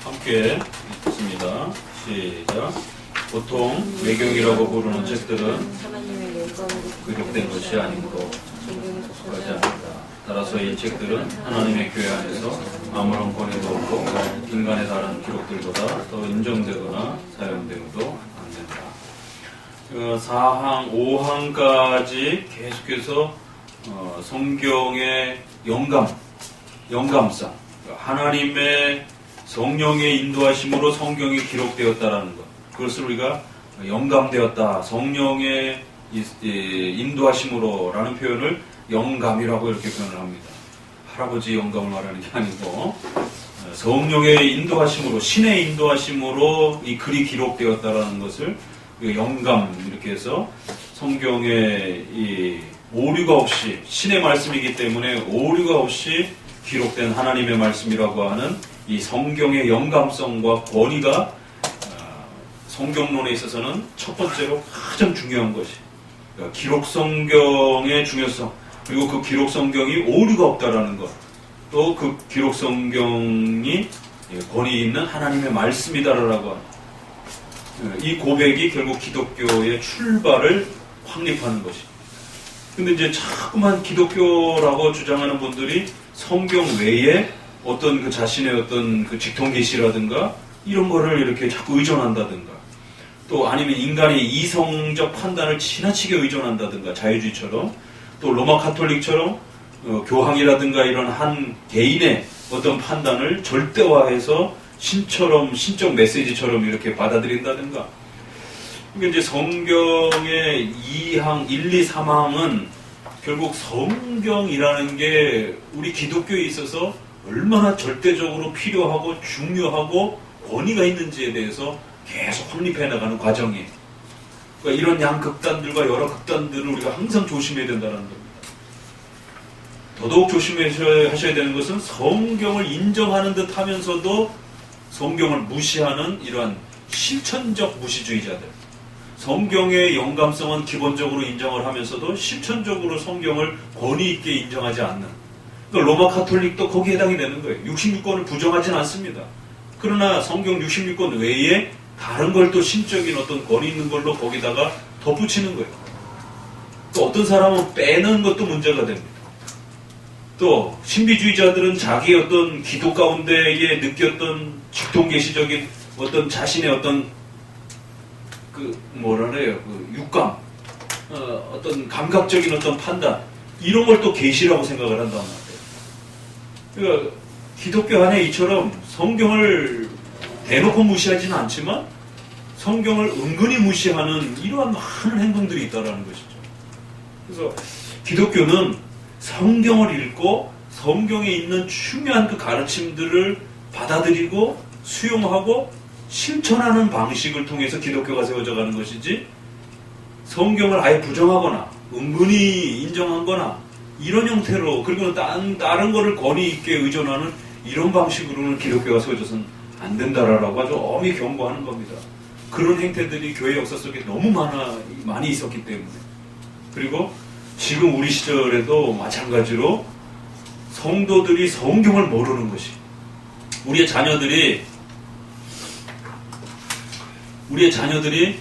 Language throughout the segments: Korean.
함께 읽습니다. 시작. 보통 외경이라고 부르는 책들은 기록된 것이 아니므로 속하지 않는다. 따라서 이 책들은 하나님의 교회 안에서 아무런 권위도 없고 인간의 다른 기록들보다 더 인정되거나 사용되어도 안 된다. 4항, 5항까지 계속해서 성경의 영감상, 하나님의 성령의 인도하심으로 성경이 기록되었다라는 것, 그것을 우리가 영감되었다, 성령의 인도하심으로 라는 표현을 영감이라고 이렇게 표현을 합니다. 할아버지 영감을 말하는 게 아니고 성령의 인도하심으로, 신의 인도하심으로 이 글이 기록되었다라는 것을 영감, 이렇게 해서 성경에 이 오류가 없이, 신의 말씀이기 때문에 오류가 없이 기록된 하나님의 말씀이라고 하는 이 성경의 영감성과 권위가 성경론에 있어서는 첫 번째로 가장 중요한 것이, 그러니까 기록 성경의 중요성, 그리고 그 기록 성경이 오류가 없다라는 것, 또 그 기록 성경이 권위 있는 하나님의 말씀이다라고 하는 이 고백이 결국 기독교의 출발을 확립하는 것입니다. 근데 이제 자꾸만 기독교라고 주장하는 분들이 성경 외에 어떤 그 자신의 어떤 그 직통 계시라든가 이런 거를 이렇게 자꾸 의존한다든가, 또 아니면 인간의 이성적 판단을 지나치게 의존한다든가, 자유주의처럼, 또 로마 카톨릭처럼 교황이라든가 이런 한 개인의 어떤 판단을 절대화해서 신적 메시지처럼 이렇게 받아들인다든가. 그러니까 이제 성경의 2항, 1, 2, 3항은 결국 성경이라는 게 우리 기독교에 있어서 얼마나 절대적으로 필요하고 중요하고 권위가 있는지에 대해서 계속 확립해 나가는 과정이에요. 그러니까 이런 양극단들과 여러 극단들을 우리가 항상 조심해야 된다는 겁니다. 더더욱 조심하셔야 되는 것은 성경을 인정하는 듯 하면서도 성경을 무시하는 이러한 실천적 무시주의자들. 성경의 영감성은 기본적으로 인정을 하면서도 실천적으로 성경을 권위 있게 인정하지 않는, 그러니까 로마 카톨릭도 거기에 해당이 되는 거예요. 66권을 부정하지는 않습니다. 그러나 성경 66권 외에 다른 걸 또 신적인 어떤 권위 있는 걸로 거기다가 덧붙이는 거예요. 또 어떤 사람은 빼는 것도 문제가 됩니다. 또 신비주의자들은 자기의 어떤 기도 가운데에 느꼈던 직통계시적인 어떤 자신의 어떤 그 육감, 어떤 감각적인 어떤 판단, 이런 걸 또 계시라고 생각을 한단 말이에요. 그러니까 기독교 안에 이처럼 성경을 대놓고 무시하지는 않지만 성경을 은근히 무시하는 이러한 많은 행동들이 있다는 것이죠. 그래서 기독교는 성경을 읽고 성경에 있는 중요한 그 가르침들을 받아들이고 수용하고 실천하는 방식을 통해서 기독교가 세워져 가는 것이지, 성경을 아예 부정하거나 은근히 인정하거나 이런 형태로, 그리고 다른 거를 권위 있게 의존하는 이런 방식으로는 기독교가 세워져서는 안 된다라고 아주 엄히 경고하는 겁니다. 그런 행태들이 교회 역사 속에 너무 많이 있었기 때문에. 그리고 지금 우리 시절에도 마찬가지로 성도들이 성경을 모르는 것이, 우리의 자녀들이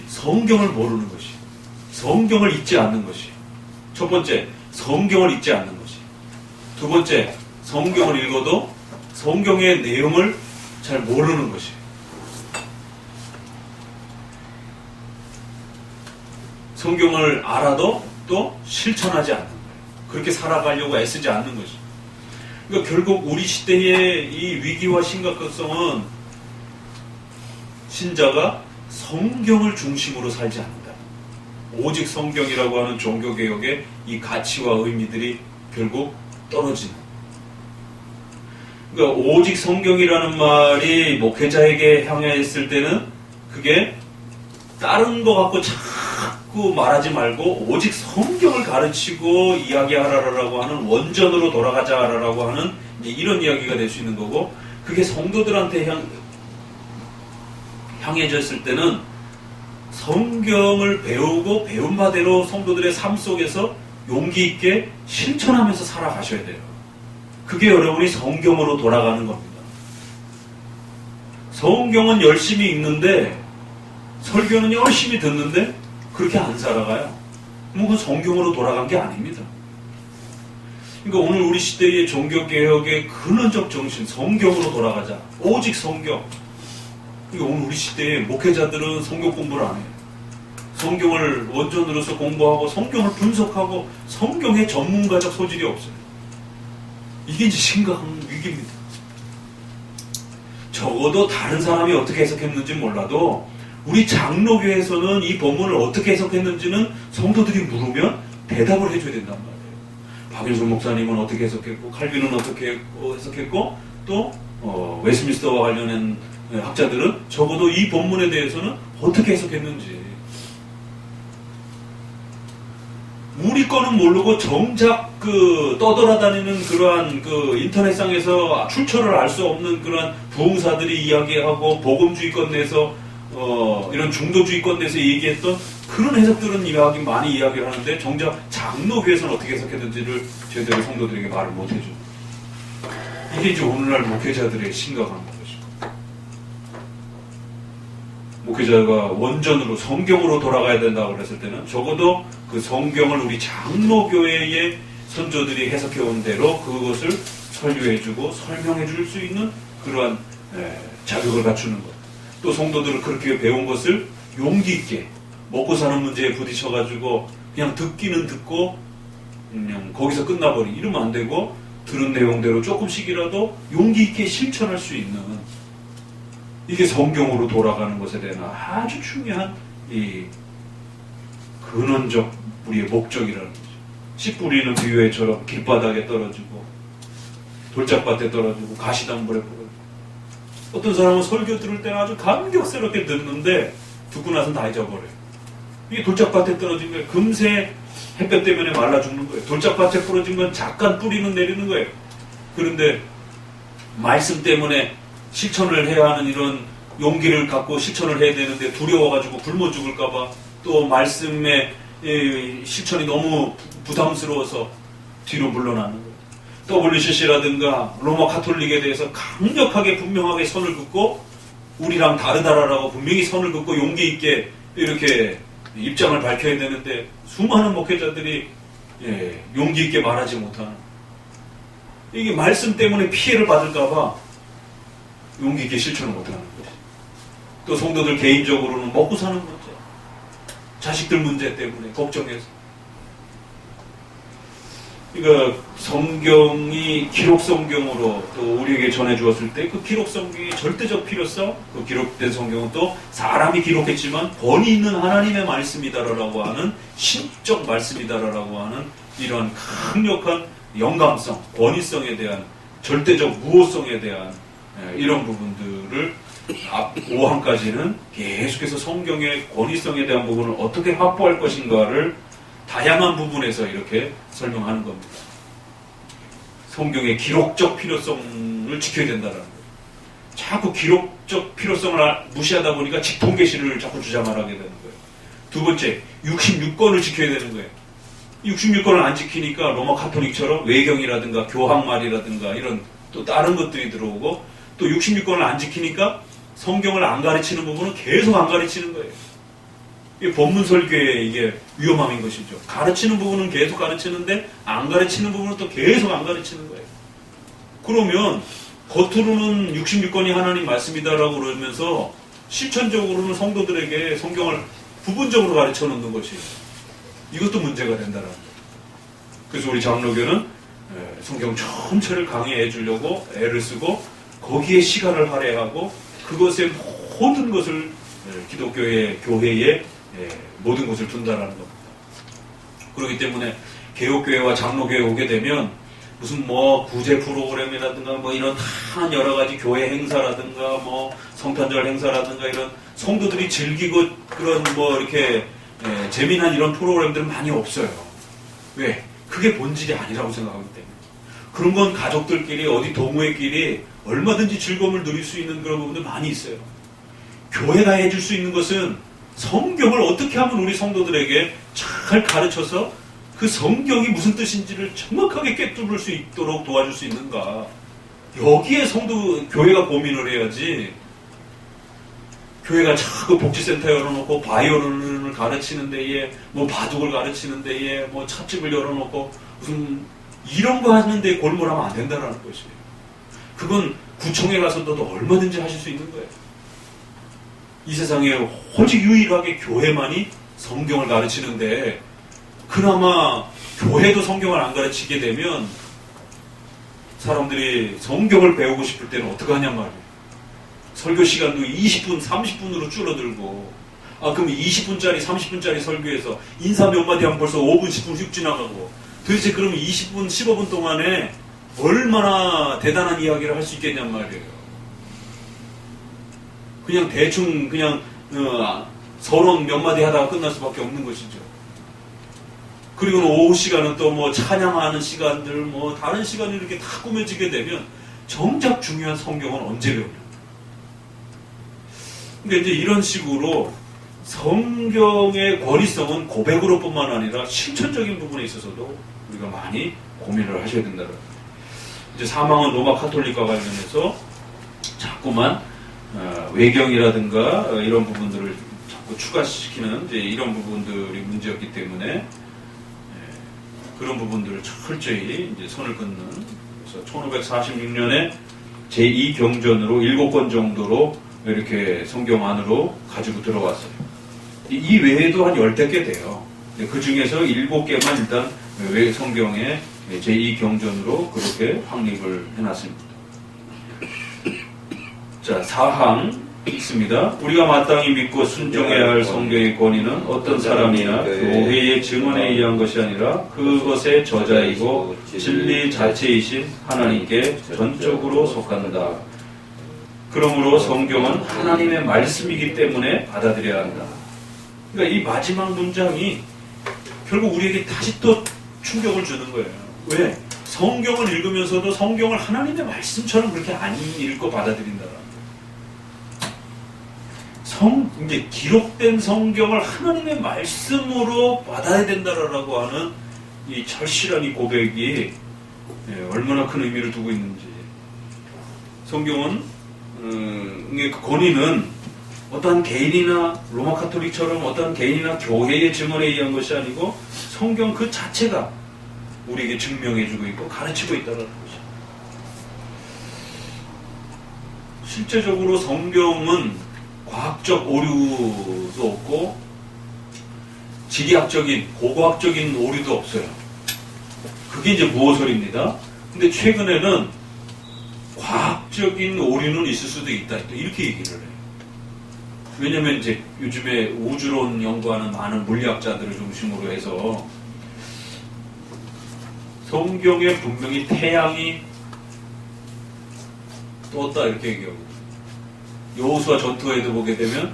성경을 모르는 것이, 성경을 읽지 않는 것이, 첫 번째, 성경을 읽지 않는 것이, 두 번째, 성경을 읽어도 성경의 내용을 잘 모르는 것이, 성경을 알아도 또 실천하지 않는 거예요. 그렇게 살아가려고 애쓰지 않는 것이. 그러니까 결국 우리 시대의 이 위기와 심각성은 신자가 성경을 중심으로 살지 않는다. 오직 성경이라고 하는 종교개혁의 이 가치와 의미들이 결국 떨어지는. 그러니까 오직 성경이라는 말이 목회자에게 향했을 때는 그게 다른 거 갖고 자꾸 말하지 말고 오직 성경을 가르치고 이야기하라라고 하는, 원전으로 돌아가자라고 하는 이런 이야기가 될 수 있는 거고, 그게 성도들한테 향해졌을 때는 성경을 배우고 배운 바대로 성도들의 삶 속에서 용기 있게 실천하면서 살아가셔야 돼요. 그게 여러분이 성경으로 돌아가는 겁니다. 성경은 열심히 읽는데 설교는 열심히 듣는데 그렇게 안 살아가요. 그건 성경으로 돌아간 게 아닙니다. 그러니까 오늘 우리 시대의 종교개혁의 근원적 정신, 성경으로 돌아가자. 오직 성경. 그러니까 오늘 우리 시대의 목회자들은 성경 공부를 안 해요. 성경을 원전으로서 공부하고 성경을 분석하고 성경의 전문가적 소질이 없어요. 이게 이제 심각한 위기입니다. 적어도 다른 사람이 어떻게 해석했는지 몰라도 우리 장로교에서는 이 본문을 어떻게 해석했는지는 성도들이 물으면 대답을 해줘야 된단 말이에요. 박윤선 목사님은 어떻게 해석했고 칼빈은 어떻게 해석했고 또 웨스민스터와 관련된 학자들은 적어도 이 본문에 대해서는 어떻게 해석했는지 우리 거는 모르고 정작 떠돌아다니는 그러한 인터넷상에서 출처를 알 수 없는 그러한 부흥사들이 이야기하고 복음주의권 내에서 이런 중도주의권 내에서 얘기했던 그런 해석들은 많이 이야기를 하는데 정작 장로교에서는 어떻게 해석했는지를 제대로 성도들에게 말을 못해줘. 이게 이제 오늘날 목회자들의 심각한 것이고 목회자가 원전으로 성경으로 돌아가야 된다고 그랬을 때는 적어도 그 성경을 우리 장로교회의 선조들이 해석해온 대로 그것을 설교해주고 설명해줄 수 있는 그러한 자격을 갖추는 것. 또 성도들은 그렇게 배운 것을 용기 있게 먹고 사는 문제에 부딪혀가지고 그냥 듣기는 듣고 그냥 거기서 끝나버리 이러면 안 되고 들은 내용대로 조금씩이라도 용기 있게 실천할 수 있는 이게 성경으로 돌아가는 것에 대한 아주 중요한 이 근원적 우리의 목적이라는 거죠. 씨 뿌리는 비유회처럼 길바닥에 떨어지고 돌짝밭에 떨어지고 가시덤불에 뿌려지고 어떤 사람은 설교 들을 때는 아주 감격스럽게 듣는데 듣고 나서는 다 잊어버려요. 이게 돌짝밭에 떨어진 거예요. 금세 햇볕 때문에 말라 죽는 거예요. 돌짝밭에 부러진 건 잠깐 뿌리는 내리는 거예요. 그런데 말씀 때문에 실천을 해야 하는 이런 용기를 갖고 실천을 해야 되는데 두려워가지고 굶어 죽을까봐 또 말씀의 실천이 너무 부담스러워서 뒤로 물러나는 거예요. WCC라든가 로마 카톨릭에 대해서 강력하게 분명하게 선을 긋고 우리랑 다르다라고 분명히 선을 긋고 용기 있게 이렇게 입장을 밝혀야 되는데 수많은 목회자들이 용기 있게 말하지 못하는 이게 말씀 때문에 피해를 받을까봐 용기 있게 실천을 못하는 거죠. 또 성도들 개인적으로는 먹고 사는 문제, 자식들 문제 때문에 걱정해서 그러니까 성경이 기록 성경으로 또 우리에게 전해 주었을 때 그 기록 성경의 절대적 필요성, 그 기록된 성경은 또 사람이 기록했지만 권위 있는 하나님의 말씀이다라고 하는 신적 말씀이다라고 하는 이런 강력한 영감성, 권위성에 대한 절대적 무호성에 대한 이런 부분들을 앞 5항까지는 계속해서 성경의 권위성에 대한 부분을 어떻게 확보할 것인가를 다양한 부분에서 이렇게 설명하는 겁니다. 성경의 기록적 필요성을 지켜야 된다는 거예요. 자꾸 기록적 필요성을 무시하다 보니까 직통계시를 자꾸 주장하게 되는 거예요. 두 번째, 66권을 지켜야 되는 거예요. 66권을 안 지키니까 로마 카톨릭처럼 외경이라든가 교학말이라든가 이런 또 다른 것들이 들어오고 또 66권을 안 지키니까 성경을 안 가르치는 부분은 계속 안 가르치는 거예요. 이게 본문 설교의 이게 위험함인 것이죠. 가르치는 부분은 계속 가르치는데 안 가르치는 부분은 또 계속 안 가르치는 거예요. 그러면 겉으로는 66권이 하나님 말씀이다라고 그러면서 실천적으로는 성도들에게 성경을 부분적으로 가르쳐 놓는 것이 이것도 문제가 된다는 거예요. 그래서 우리 장로교는 성경 전체를 강의해 주려고 애를 쓰고 거기에 시간을 할애하고 그것의 모든 것을 기독교의 교회에 모든 것을 둔다라는 겁니다. 그렇기 때문에 개혁교회와 장로교회에 오게 되면 무슨 구제 프로그램이라든가 이런 다 여러 가지 교회 행사라든가 성탄절 행사라든가 이런 성도들이 즐기고 그런 이렇게 재미난 이런 프로그램들은 많이 없어요. 왜? 그게 본질이 아니라고 생각하기 때문에. 그런 건 가족들끼리 어디 동호회끼리 얼마든지 즐거움을 누릴 수 있는 그런 부분들 많이 있어요. 교회가 해줄 수 있는 것은 성경을 어떻게 하면 우리 성도들에게 잘 가르쳐서 그 성경이 무슨 뜻인지를 정확하게 꿰뚫을 수 있도록 도와줄 수 있는가. 여기에 교회가 고민을 해야지 교회가 자꾸 복지센터 열어놓고 바이올린을 가르치는 데에 뭐 바둑을 가르치는 데에 뭐 찻집을 열어놓고 무슨 이런 거 하는데 골몰하면 안 된다는 것이에요. 그건 구청에 가서도 얼마든지 하실 수 있는 거예요. 이 세상에 오직 유일하게 교회만이 성경을 가르치는데 그나마 교회도 성경을 안 가르치게 되면 사람들이 성경을 배우고 싶을 때는 어떻게 하냔 말이에요. 설교 시간도 20분, 30분으로 줄어들고 그럼 20분짜리, 30분짜리 설교에서 인사 몇 마디 하면 벌써 5분, 10분 휙 지나가고 도대체 그러면 20분, 15분 동안에 얼마나 대단한 이야기를 할 수 있겠냔 말이에요. 그냥 대충 그냥 서론 몇 마디 하다가 끝날 수밖에 없는 것이죠. 그리고 오후 시간은 또 뭐 찬양하는 시간들 뭐 다른 시간이 이렇게 다 꾸며지게 되면 정작 중요한 성경은 언제 배우냐. 그러니까 이제 이런 식으로 성경의 권위성은 고백으로뿐만 아니라 실천적인 부분에 있어서도 우리가 많이 고민을 하셔야 된다는 거예요. 이제 사망은 로마 카톨릭과 관련해서 자꾸만 외경이라든가 이런 부분들을 자꾸 추가시키는 이제 이런 부분들이 문제였기 때문에 그런 부분들을 철저히 이제 선을 긋는, 그래서 1546년에 제2경전으로 7권 정도로 이렇게 성경 안으로 가지고 들어왔어요. 이 외에도 한 10대 개 돼요. 그 중에서 7개만 일단 성경에 제2경전으로 그렇게 확립을 해놨습니다. 자, 사항 있습니다. 우리가 마땅히 믿고 순종해야 할 성경의 권위는 어떤 사람이나 교회의 증언에 의한 것이 아니라 그것의 저자이고 진리 자체이신 하나님께 전적으로 속한다. 그러므로 성경은 하나님의 말씀이기 때문에 받아들여야 한다. 그러니까 이 마지막 문장이 결국 우리에게 다시 또 충격을 주는 거예요. 왜? 성경을 읽으면서도 성경을 하나님의 말씀처럼 그렇게 안 읽고 받아들인다. 이제 기록된 성경을 하나님의 말씀으로 받아야 된다라고 하는 이 절실한 이 고백이 얼마나 큰 의미를 두고 있는지. 성경은 그 권위는 어떠한 개인이나 로마 카톨릭처럼 어떠한 개인이나 교회의 증언에 의한 것이 아니고 성경 그 자체가 우리에게 증명해주고 있고 가르치고 있다는 것이죠. 실제적으로 성경은 과학적 오류도 없고 지리학적인 고고학적인 오류도 없어요. 그게 이제 무엇을입니다. 근데 최근에는 과학적인 오류는 있을 수도 있다. 이렇게 얘기를 해요. 왜냐면 이제 요즘에 우주론 연구하는 많은 물리학자들을 중심으로 해서 성경에 분명히 태양이 떴다 이렇게 얘기하고 여호수아 전투에도 보게 되면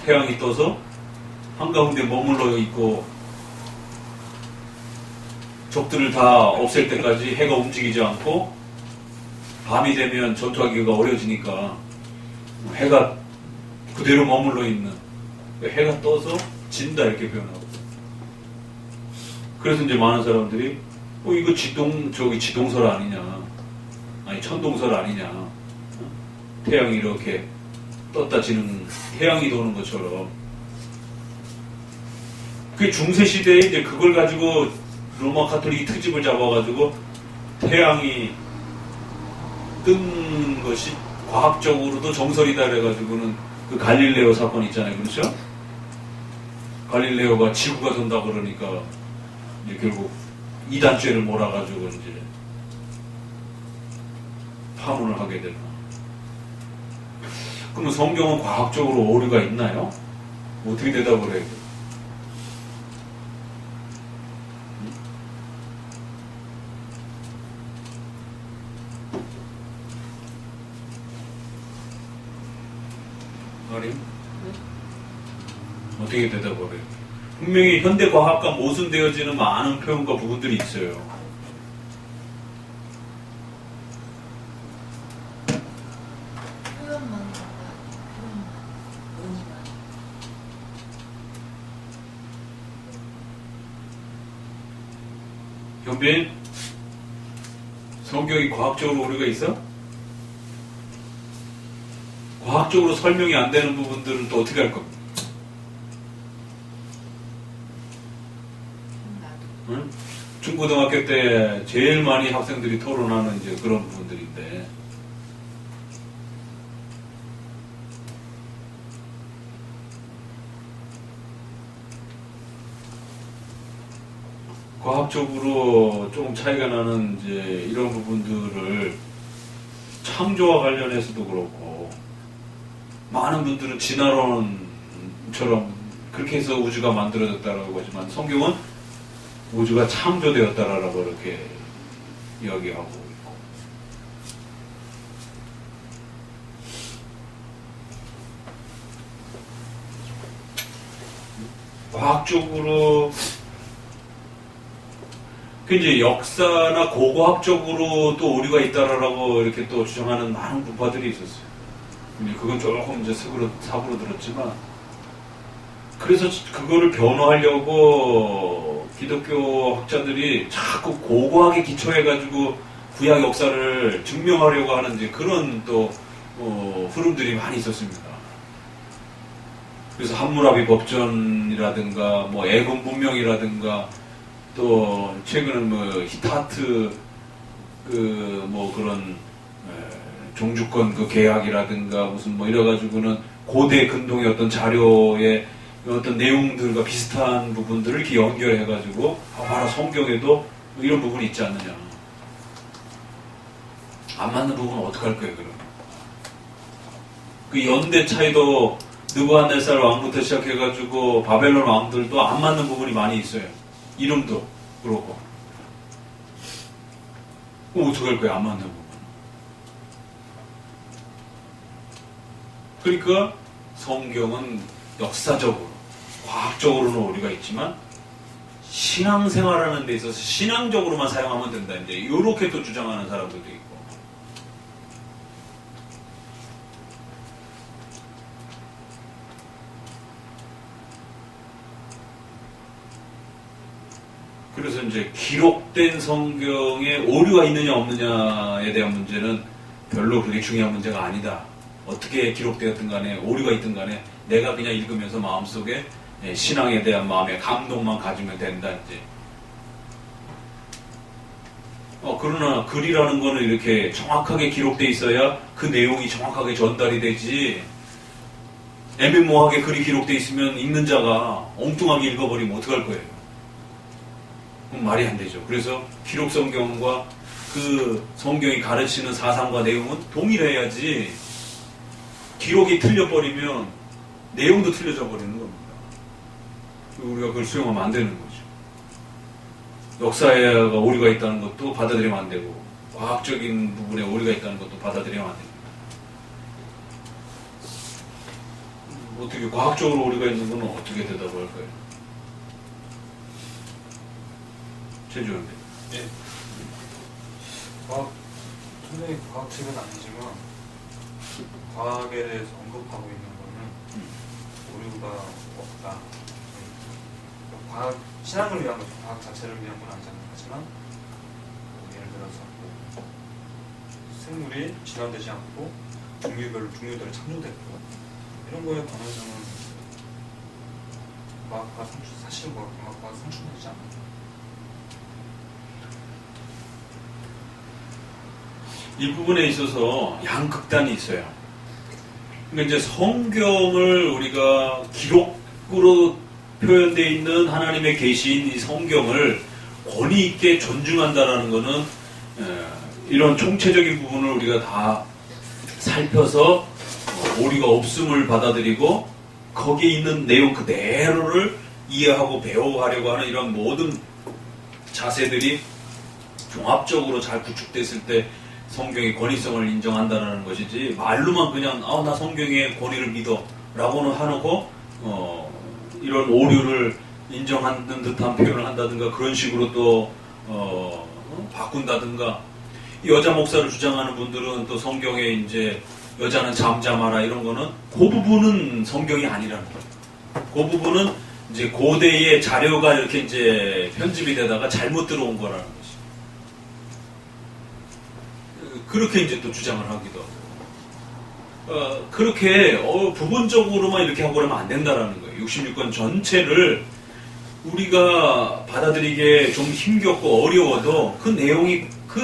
태양이 떠서 한가운데 머물러 있고 적들을 다 없앨 때까지 해가 움직이지 않고 밤이 되면 전투하기가 어려워지니까 해가 그대로 머물러 있는, 해가 떠서 진다 이렇게 표현하고. 그래서 이제 많은 사람들이 이거 지동설 아니냐, 아니 천동설 아니냐, 태양이 이렇게 떴다 지는, 태양이 도는 것처럼. 그 중세 시대에 이제 그걸 가지고 로마 카톨릭이 트집을 잡아가지고 태양이 뜬 것이 과학적으로도 정설이다 그래가지고는 그 갈릴레오 사건 있잖아요, 그렇죠? 갈릴레오가 지구가 돈다 그러니까 이제 결국 이단죄를 몰아가지고 이제 파문을 하게 되는. 그러면 성경은 과학적으로 오류가 있나요? 어떻게 대답을 해야 돼요? 아니? 어떻게 대답을 해요? 분명히 현대과학과 모순되어지는 많은 표현과 부분들이 있어요. 현빈, 성경이 과학적으로 오류가 있어? 과학적으로 설명이 안 되는 부분들은 또 어떻게 할 겁니까? 응? 중고등학교 때 제일 많이 학생들이 토론하는 이제 그런 부분들인데, 과학적으로 조금 차이가 나는 이제 이런 부분들을 창조와 관련해서도 그렇고, 많은 분들은 진화론처럼 그렇게 해서 우주가 만들어졌다라고 하지만 성경은 우주가 창조되었다라고 이렇게 이야기하고 있고, 과학적으로 그 이제 역사나 고고학적으로 또 오류가 있다라고 이렇게 또 주장하는 많은 부파들이 있었어요. 근데 그건 조금 이제 사고로 들었지만, 그래서 그거를 변호하려고 기독교 학자들이 자꾸 고고학에 기초해가지고 구약 역사를 증명하려고 하는 이제 그런 또 흐름들이 많이 있었습니다. 그래서 함무라비 법전이라든가 뭐 애굽 문명이라든가 또 최근은 뭐 히타트 그 뭐 그런 종주권 그 계약이라든가 무슨 뭐 이래가지고는 고대 근동의 어떤 자료의 어떤 내용들과 비슷한 부분들을 이렇게 연결해가지고 바로 성경에도 이런 부분이 있지 않느냐. 안 맞는 부분은 어떡할 거예요, 그럼? 그 연대 차이도 느부갓네살 왕부터 시작해가지고 바벨론 왕들도 안 맞는 부분이 많이 있어요. 이름도 그렇고. 그럼 어떡할 거예요, 안 맞는 부분? 그러니까 성경은 역사적으로, 과학적으로는 오류가 있지만 신앙생활하는 데 있어서 신앙적으로만 사용하면 된다. 이제 이렇게 또 주장하는 사람들도 있고. 그래서 이제 기록된 성경에 오류가 있느냐 없느냐에 대한 문제는 별로 그렇게 중요한 문제가 아니다. 어떻게 기록되었든 간에 오류가 있든 간에 내가 그냥 읽으면서 마음속에 신앙에 대한 마음의 감동만 가지면 된다. 이제. 그러나 글이라는 거는 이렇게 정확하게 기록돼 있어야 그 내용이 정확하게 전달이 되지, 애매모호하게 글이 기록돼 있으면 읽는 자가 엉뚱하게 읽어버리면 어떡할 거예요? 그럼 말이 안 되죠. 그래서 기록 성경과 그 성경이 가르치는 사상과 내용은 동일해야지, 기록이 틀려버리면 내용도 틀려져 버리는 겁니다. 우리가 그걸 수용하면 안 되는 거죠. 역사가 오류가 있다는 것도 받아들이면 안 되고, 과학적인 부분에 오류가 있다는 것도 받아들이면 안 됩니다. 어떻게 과학적으로 오류가 있는 거는 어떻게 대답을 할까요? 최주원님. 네. 선생님 과학책은 아니지만 과학에 대해서 언급하고 있는 거는 오류가 없다. 과학, 신앙을 위한 거죠. 과학 자체를 위한 건 아니잖아요. 하지만 예를 들어서 생물이 질환되지 않고 종류대로 창조됐고 이런 거에 관해서는 과학과 사실과 과학과 상충되지 않아요. 이 부분에 있어서 양극단이 있어요. 그러니까 이제 성경을 우리가 기록으로 표현되어 있는 하나님의 계시인 이 성경을 권위 있게 존중한다라는 것은 이런 총체적인 부분을 우리가 다 살펴서 오류가 없음을 받아들이고 거기에 있는 내용 그대로를 이해하고 배워가려고 하는 이런 모든 자세들이 종합적으로 잘 구축됐을 때 성경의 권위성을 인정한다는 것이지, 말로만 그냥 나 성경의 권위를 믿어 라고는 하놓고 이런 오류를 인정하는 듯한 표현을 한다든가 그런 식으로 또 바꾼다든가, 여자 목사를 주장하는 분들은 또 성경에 이제 여자는 잠잠하라 이런 거는 그 부분은 성경이 아니라는 거예요. 그 부분은 이제 고대의 자료가 이렇게 이제 편집이 되다가 잘못 들어온 거라는 거죠. 그렇게 이제 또 주장을 하기도 하고. 그렇게 부분적으로만 이렇게 하고 그러면 안 된다라는 거예요. 66권 전체를 우리가 받아들이기에 좀 힘겹고 어려워도 그 내용이 그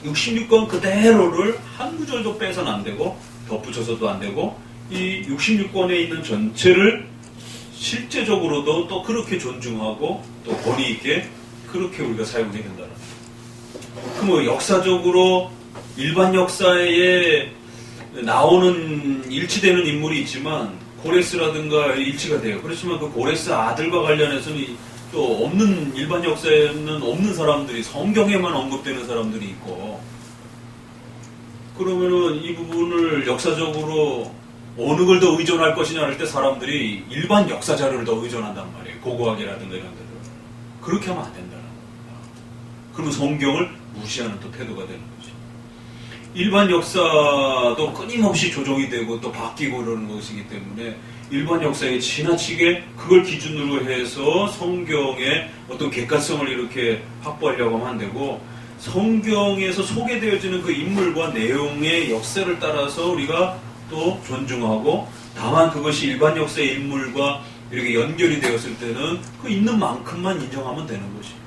66권 그대로를 한 구절도 빼서는 안 되고 덧붙여서도 안 되고 이 66권에 있는 전체를 실제적으로도 또 그렇게 존중하고 또 권위 있게 그렇게 우리가 사용해야 된다는 거예요. 그 뭐 역사적으로 일반 역사에 나오는 일치되는 인물이 있지만 고레스라든가 일치가 돼요. 그렇지만 그 고레스 아들과 관련해서는 또 없는 일반 역사에는 없는 사람들이 성경에만 언급되는 사람들이 있고 그러면은 이 부분을 역사적으로 어느 걸 더 의존할 것이냐 할 때 사람들이 일반 역사 자료를 더 의존한단 말이에요. 고고학이라든가 이런 데를. 그렇게 하면 안 된다는 거예요. 그러면 성경을 무시하는 또 태도가 되는 거죠. 일반 역사도 끊임없이 조정이 되고 또 바뀌고 그러는 것이기 때문에 일반 역사에 지나치게 그걸 기준으로 해서 성경의 어떤 객관성을 이렇게 확보하려고 하면 안 되고 성경에서 소개되어지는 그 인물과 내용의 역사를 따라서 우리가 또 존중하고 다만 그것이 일반 역사의 인물과 이렇게 연결이 되었을 때는 그 있는 만큼만 인정하면 되는 것이에요.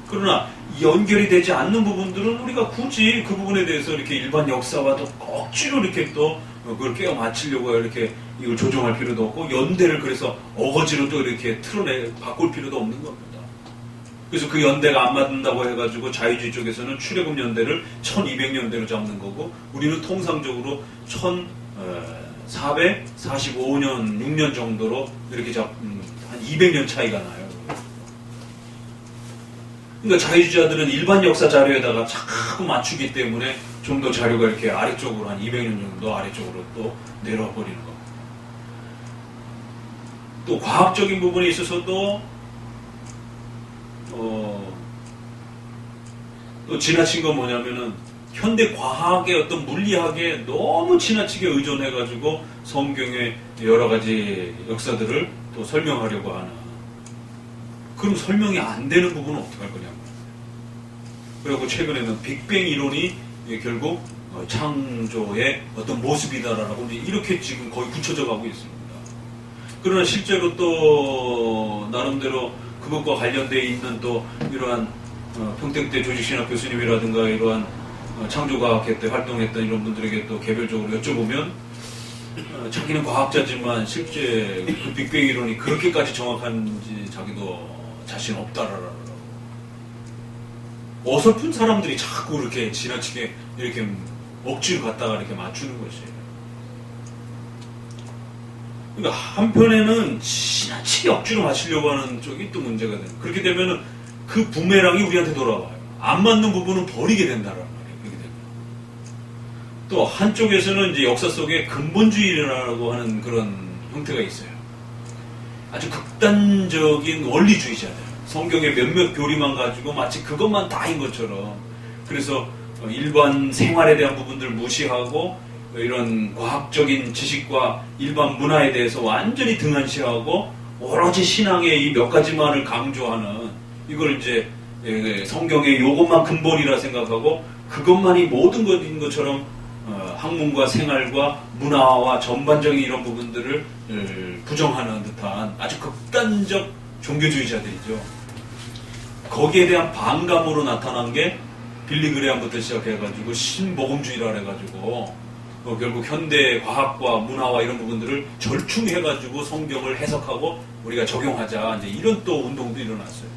그러나 연결이 되지 않는 부분들은 우리가 굳이 그 부분에 대해서 이렇게 일반 역사와 또 억지로 이렇게 또 그걸 깨어 맞추려고 이렇게 이걸 조정할 필요도 없고 연대를 그래서 어거지로 또 이렇게 바꿀 필요도 없는 겁니다. 그래서 그 연대가 안 맞는다고 해가지고 자유주의 쪽에서는 출애굽 연대를 1200년대로 잡는 거고 우리는 통상적으로 1445년 6년 정도로 이렇게 한 200년 차이가 나요. 그러니까 자유주의자들은 일반 역사 자료에다가 자꾸 맞추기 때문에 좀 더 자료가 이렇게 아래쪽으로 한 200년 정도 아래쪽으로 또 내려와 버리는 겁니다. 또 과학적인 부분에 있어서도 또 지나친 건 뭐냐면은 현대 과학의 어떤 물리학에 너무 지나치게 의존해가지고 성경의 여러 가지 역사들을 또 설명하려고 하는. 그럼 설명이 안 되는 부분은 어떻게 할 거냐고. 그리고 최근에는 빅뱅 이론이 결국 창조의 어떤 모습이다라고 이렇게 지금 거의 굳혀져 가고 있습니다. 그러나 실제로 또 나름대로 그것과 관련되어 있는 또 이러한 평택대 조직신학 교수님이라든가 이러한 창조과학회 때 활동했던 이런 분들에게 또 개별적으로 여쭤보면 자기는 과학자지만 실제 그 빅뱅 이론이 그렇게까지 정확한지 자기도 자신 없다라고. 어설픈 사람들이 자꾸 이렇게 지나치게 이렇게 억지로 갖다가 이렇게 맞추는 것이에요. 그러니까 한편에는 지나치게 억지로 맞추려고 하는 쪽이 또 문제가 돼요. 그렇게 되면은 그 부메랑이 우리한테 돌아와요. 안 맞는 부분은 버리게 된다라는 말이에요. 그렇게 되면. 또 한쪽에서는 이제 역사 속에 근본주의라고 하는 그런 형태가 있어요. 아주 극단적인 원리주의자들. 성경의 몇몇 교리만 가지고 마치 그것만 다인 것처럼. 그래서 일반 생활에 대한 부분들을 무시하고 이런 과학적인 지식과 일반 문화에 대해서 완전히 등한시하고 오로지 신앙의 이 몇 가지만을 강조하는 이걸 이제 성경의 요것만 근본이라 생각하고 그것만이 모든 것인 것처럼 학문과 생활과 문화와 전반적인 이런 부분들을 부정하는 듯한 아주 극단적 종교주의자들이죠. 거기에 대한 반감으로 나타난 게 빌리 그레함부터 시작해가지고 신복음주의라 해가지고 결국 현대 과학과 문화와 이런 부분들을 절충해가지고 성경을 해석하고 우리가 적용하자 이제 이런 또 운동도 일어났어요.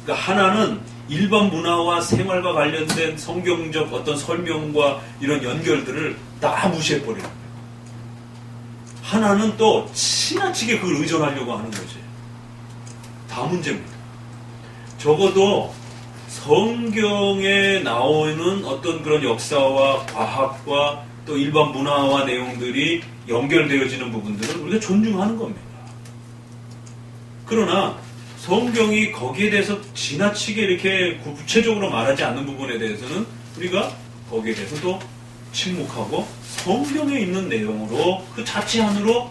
그러니까 하나는 일반 문화와 생활과 관련된 성경적 어떤 설명과 이런 연결들을 다 무시해버리는 거예요. 하나는 또 지나치게 그걸 의존하려고 하는 거지. 다 문제입니다. 적어도 성경에 나오는 어떤 그런 역사와 과학과 또 일반 문화와 내용들이 연결되어지는 부분들은 우리가 존중하는 겁니다. 그러나 성경이 거기에 대해서 지나치게 이렇게 구체적으로 말하지 않는 부분에 대해서는 우리가 거기에 대해서도 침묵하고 성경에 있는 내용으로 그 자체 안으로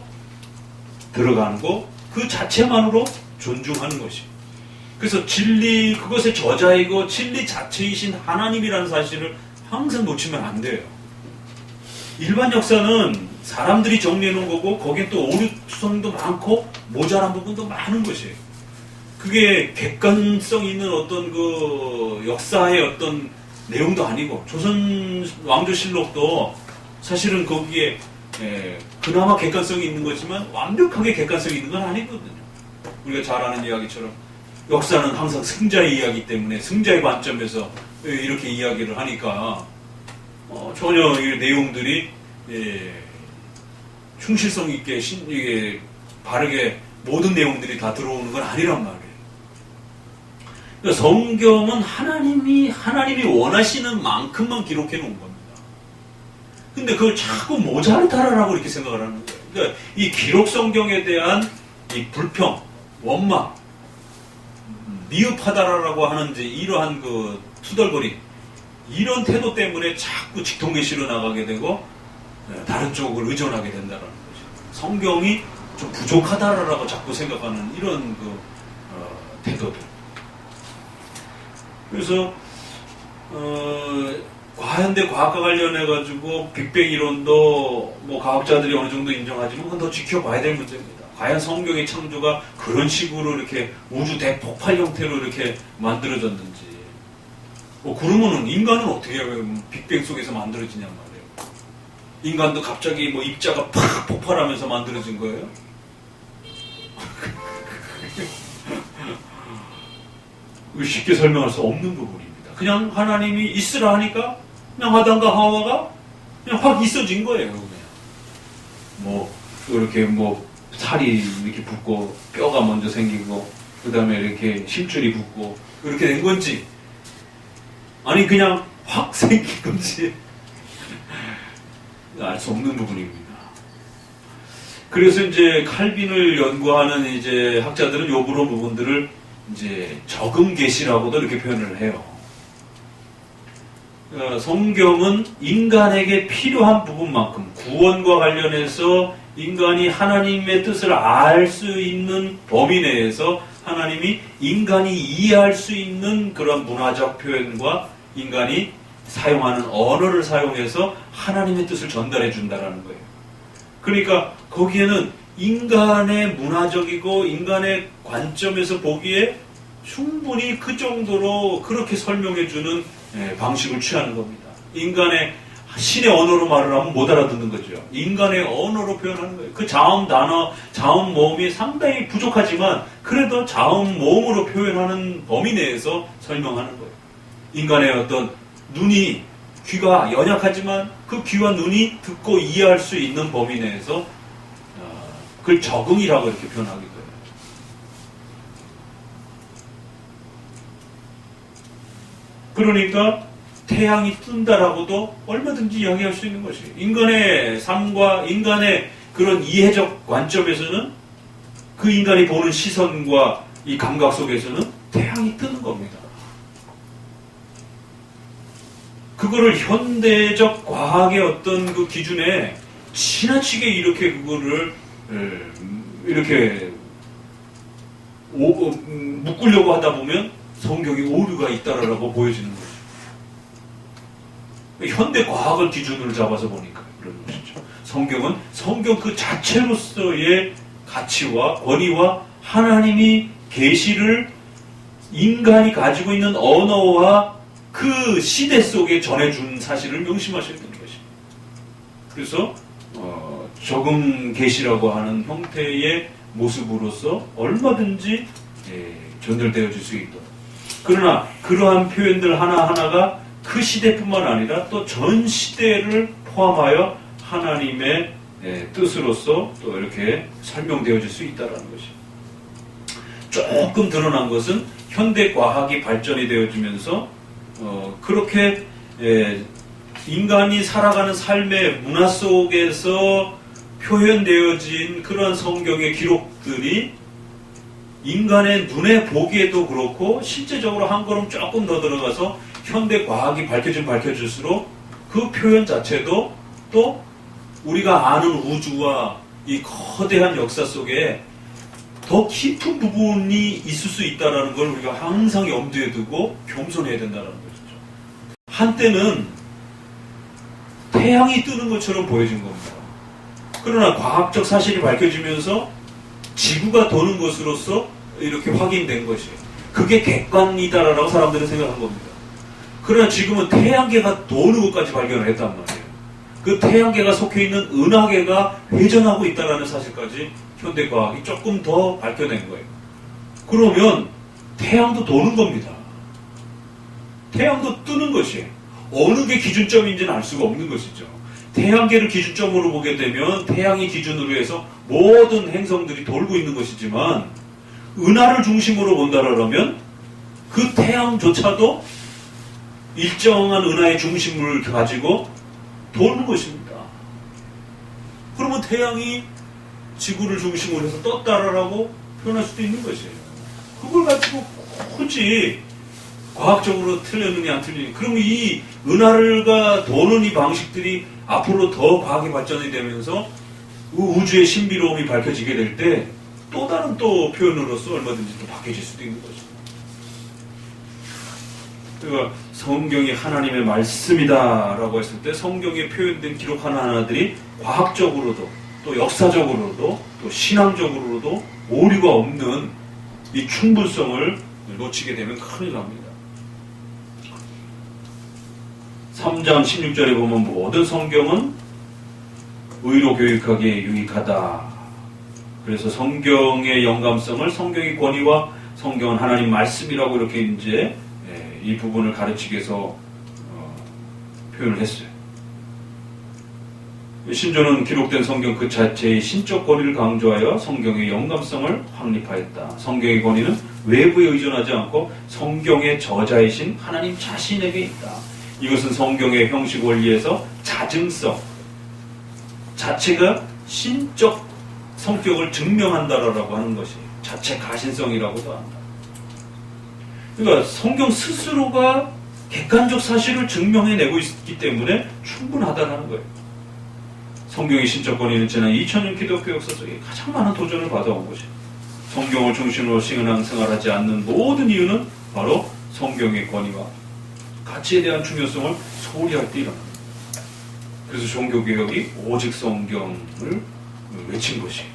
들어가는 거, 그 자체만으로 존중하는 것입니다. 그래서 진리, 그것의 저자이고 진리 자체이신 하나님이라는 사실을 항상 놓치면 안 돼요. 일반 역사는 사람들이 정리해 놓은 거고 거기에 또 오류성도 많고 모자란 부분도 많은 것이에요. 그게 객관성 있는 어떤 그 역사의 어떤 내용도 아니고 조선 왕조실록도 사실은 거기에 그나마 객관성이 있는 거지만 완벽하게 객관성이 있는 건 아니거든요. 우리가 잘 아는 이야기처럼 역사는 항상 승자의 이야기 때문에 승자의 관점에서 이렇게 이야기를 하니까 전혀 이 내용들이 충실성 있게 이게 바르게 모든 내용들이 다 들어오는 건 아니란 말이에요. 그러니까 성경은 하나님이 원하시는 만큼만 기록해 놓은 겁니다. 근데 그걸 자꾸 모자르다라고 이렇게 생각을 하는 거예요. 그러니까 이 기록 성경에 대한 이 불평, 원망, 미흡하다라고 하는 이러한 그 투덜거림, 이런 태도 때문에 자꾸 직통계시로 나가게 되고 다른 쪽을 의존하게 된다는 거죠. 성경이 좀 부족하다라고 자꾸 생각하는 이런 그 태도들. 그래서 과현대 과학과 관련해 가지고 빅뱅 이론도 뭐 과학자들이 어느 정도 인정하지만 그건 더 지켜봐야 될 문제입니다. 과연 성경의 창조가 그런 식으로 이렇게 우주 대폭발 형태로 이렇게 만들어졌는지. 그러면은 인간은 어떻게 빅뱅 속에서 만들어지냔 말이에요. 인간도 갑자기 뭐 입자가 팍 폭발하면서 만들어진 거예요? 쉽게 설명할 수 없는 부분입니다. 그냥 하나님이 있으라 하니까 그냥 아담과 하와가 그냥 확 있어진 거예요. 그냥 뭐 이렇게 뭐 살이 이렇게 붙고 뼈가 먼저 생기고 그 다음에 이렇게 심줄이 붙고 이렇게 된 건지 아니 그냥 확 생긴 건지 알 수 없는 부분입니다. 그래서 이제 칼빈을 연구하는 이제 학자들은 요 그런 부분들을 이제 적응 계시라고도 이렇게 표현을 해요. 성경은 인간에게 필요한 부분만큼 구원과 관련해서 인간이 하나님의 뜻을 알 수 있는 범위 내에서 하나님이 인간이 이해할 수 있는 그런 문화적 표현과 인간이 사용하는 언어를 사용해서 하나님의 뜻을 전달해 준다라는 거예요. 그러니까 거기에는 인간의 문화적이고 인간의 관점에서 보기에 충분히 그 정도로 그렇게 설명해 주는 방식을 취하는 겁니다. 인간의 신의 언어로 말을 하면 못 알아듣는 거죠. 인간의 언어로 표현하는 거예요. 그 자음 단어, 자음 모음이 상당히 부족하지만 그래도 자음 모음으로 표현하는 범위 내에서 설명하는 거예요. 인간의 어떤 눈이, 귀가 연약하지만 그 귀와 눈이 듣고 이해할 수 있는 범위 내에서 그걸 적응이라고 이렇게 표현하기도 해요. 그러니까 태양이 뜬다라고도 얼마든지 이야기할 수 있는 것이에요. 인간의 삶과 인간의 그런 이해적 관점에서는 그 인간이 보는 시선과 이 감각 속에서는 태양이 뜨는 겁니다. 그거를 현대적 과학의 어떤 그 기준에 지나치게 이렇게 그거를 이렇게 묶으려고 하다 보면 성경에 오류가 있다라고 보여지는 거죠. 현대 과학을 기준으로 잡아서 보니까 그런 것이죠. 성경은 성경 그 자체로서의 가치와 권위와 하나님이 계시를 인간이 가지고 있는 언어와 그 시대 속에 전해준 사실을 명심하셔야 되는 것입니다. 그래서 적응 계시라고 하는 형태의 모습으로서 얼마든지 전달되어질 수 있도록. 그러나 그러한 표현들 하나하나가 그 시대뿐만 아니라 또 전 시대를 포함하여 하나님의 뜻으로서 또 이렇게 설명되어질 수 있다는 것입니다. 조금 드러난 것은 현대 과학이 발전이 되어지면서 그렇게 인간이 살아가는 삶의 문화 속에서 표현되어진 그런 성경의 기록들이 인간의 눈에 보기에도 그렇고 실제적으로 한 걸음 조금 더 들어가서 현대 과학이 밝혀질수록 그 표현 자체도 또 우리가 아는 우주와 이 거대한 역사 속에 더 깊은 부분이 있을 수 있다는 걸 우리가 항상 염두에 두고 겸손해야 된다는 거죠. 한때는 태양이 뜨는 것처럼 보여진 겁니다. 그러나 과학적 사실이 밝혀지면서 지구가 도는 것으로서 이렇게 확인된 것이에요. 그게 객관이다라고 사람들은 생각한 겁니다. 그러나 지금은 태양계가 도는 것까지 발견을 했단 말이에요. 그 태양계가 속해 있는 은하계가 회전하고 있다는 사실까지 현대과학이 조금 더 밝혀낸 거예요. 그러면 태양도 도는 겁니다. 태양도 뜨는 것이에요. 어느 게 기준점인지는 알 수가 없는 것이죠. 태양계를 기준점으로 보게 되면 태양이 기준으로 해서 모든 행성들이 돌고 있는 것이지만 은하를 중심으로 본다라면 그 태양조차도 일정한 은하의 중심을 가지고 도는 것입니다. 그러면 태양이 지구를 중심으로 해서 떴다라고 표현할 수도 있는 것이에요. 그걸 가지고 굳이 과학적으로 틀렸느냐 안 틀렸느냐. 그러면 이 은하가 도는 이 방식들이 앞으로 더 과학이 발전이 되면서 우주의 신비로움이 밝혀지게 될 때 또 다른 또 표현으로서 얼마든지 또 바뀌어질 수도 있는 거죠. 그러니까 성경이 하나님의 말씀이다라고 했을 때 성경에 표현된 기록 하나하나들이 과학적으로도 또 역사적으로도 또 신앙적으로도 오류가 없는 이 충분성을 놓치게 되면 큰일 납니다. 3장 16절에 보면 모든 성경은 의로 교육하기에 유익하다. 그래서 성경의 영감성을 성경의 권위와 성경은 하나님 말씀이라고 이렇게 이제 이 부분을 가르치기 위해서 표현을 했어요. 신조는 기록된 성경 그 자체의 신적 권위를 강조하여 성경의 영감성을 확립하였다. 성경의 권위는 외부에 의존하지 않고 성경의 저자이신 하나님 자신에게 있다. 이것은 성경의 형식 원리에서 자증성 자체가 신적 성격을 증명한다라고 하는 것이 자체 가신성이라고도 한다. 그러니까 성경 스스로가 객관적 사실을 증명해내고 있기 때문에 충분하다는 거예요. 성경의 신적 권위는 지난 2000년 기독교 역사 속에 가장 많은 도전을 받아온 것이에요. 성경을 중심으로 신앙생활하지 않는 모든 이유는 바로 성경의 권위와 가치에 대한 중요성을 소홀히 할 때 일어납니다. 그래서 종교개혁이 오직 성경을 외친 것이에요.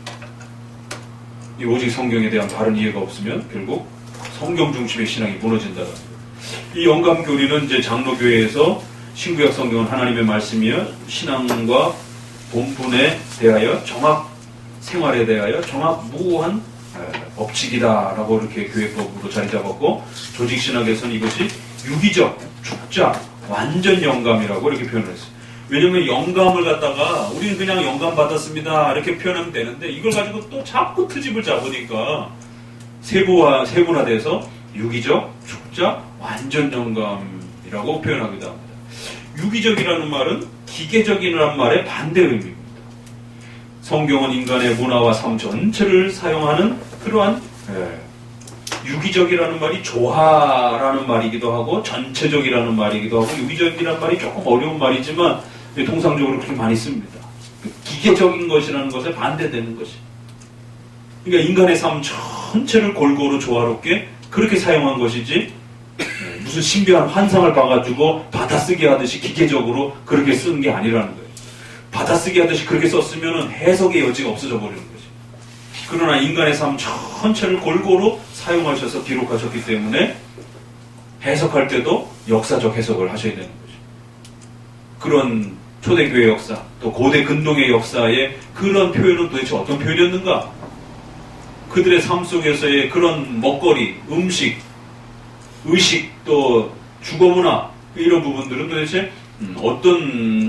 이 오직 성경에 대한 바른 이해가 없으면 결국 성경 중심의 신앙이 무너진다는 거예요. 이 영감교리는 이제 장로교회에서 신구약 성경은 하나님의 말씀이여 신앙과 본분에 대하여 정확 생활에 대하여 정확 무한 법칙이다라고 이렇게 교회법으로 자리 잡았고 조직신학에서는 이것이 유기적, 축자, 완전 영감이라고 이렇게 표현을 했어요. 왜냐면 영감을 갖다가 우리는 그냥 영감 받았습니다 이렇게 표현하면 되는데 이걸 가지고 또 자꾸 트집을 잡으니까 세분화돼서 유기적, 축자, 완전 영감이라고 표현하기도 합니다. 유기적이라는 말은 기계적이라는 말의 반대 의미입니다. 성경은 인간의 문화와 삶 전체를 사용하는 그러한 유기적이라는 말이 조화라는 말이기도 하고 전체적이라는 말이기도 하고 유기적이라는 말이 조금 어려운 말이지만 통상적으로 그렇게 많이 씁니다. 기계적인 것이라는 것에 반대되는 것이. 그러니까 인간의 삶 전체를 골고루 조화롭게 그렇게 사용한 것이지 무슨 신비한 환상을 봐가지고 받아쓰기 하듯이 기계적으로 그렇게 쓰는 게 아니라는 거예요. 받아쓰기 하듯이 그렇게 썼으면 해석의 여지가 없어져 버리는 거지. 그러나 인간의 삶 전체를 골고루 사용하셔서 기록하셨기 때문에 해석할 때도 역사적 해석을 하셔야 되는 거죠. 그런 초대교회 역사, 또 고대 근동의 역사의 그런 표현은 도대체 어떤 표현이었는가? 그들의 삶 속에서의 그런 먹거리, 음식, 의식, 또 주거문화 이런 부분들은 도대체 어떤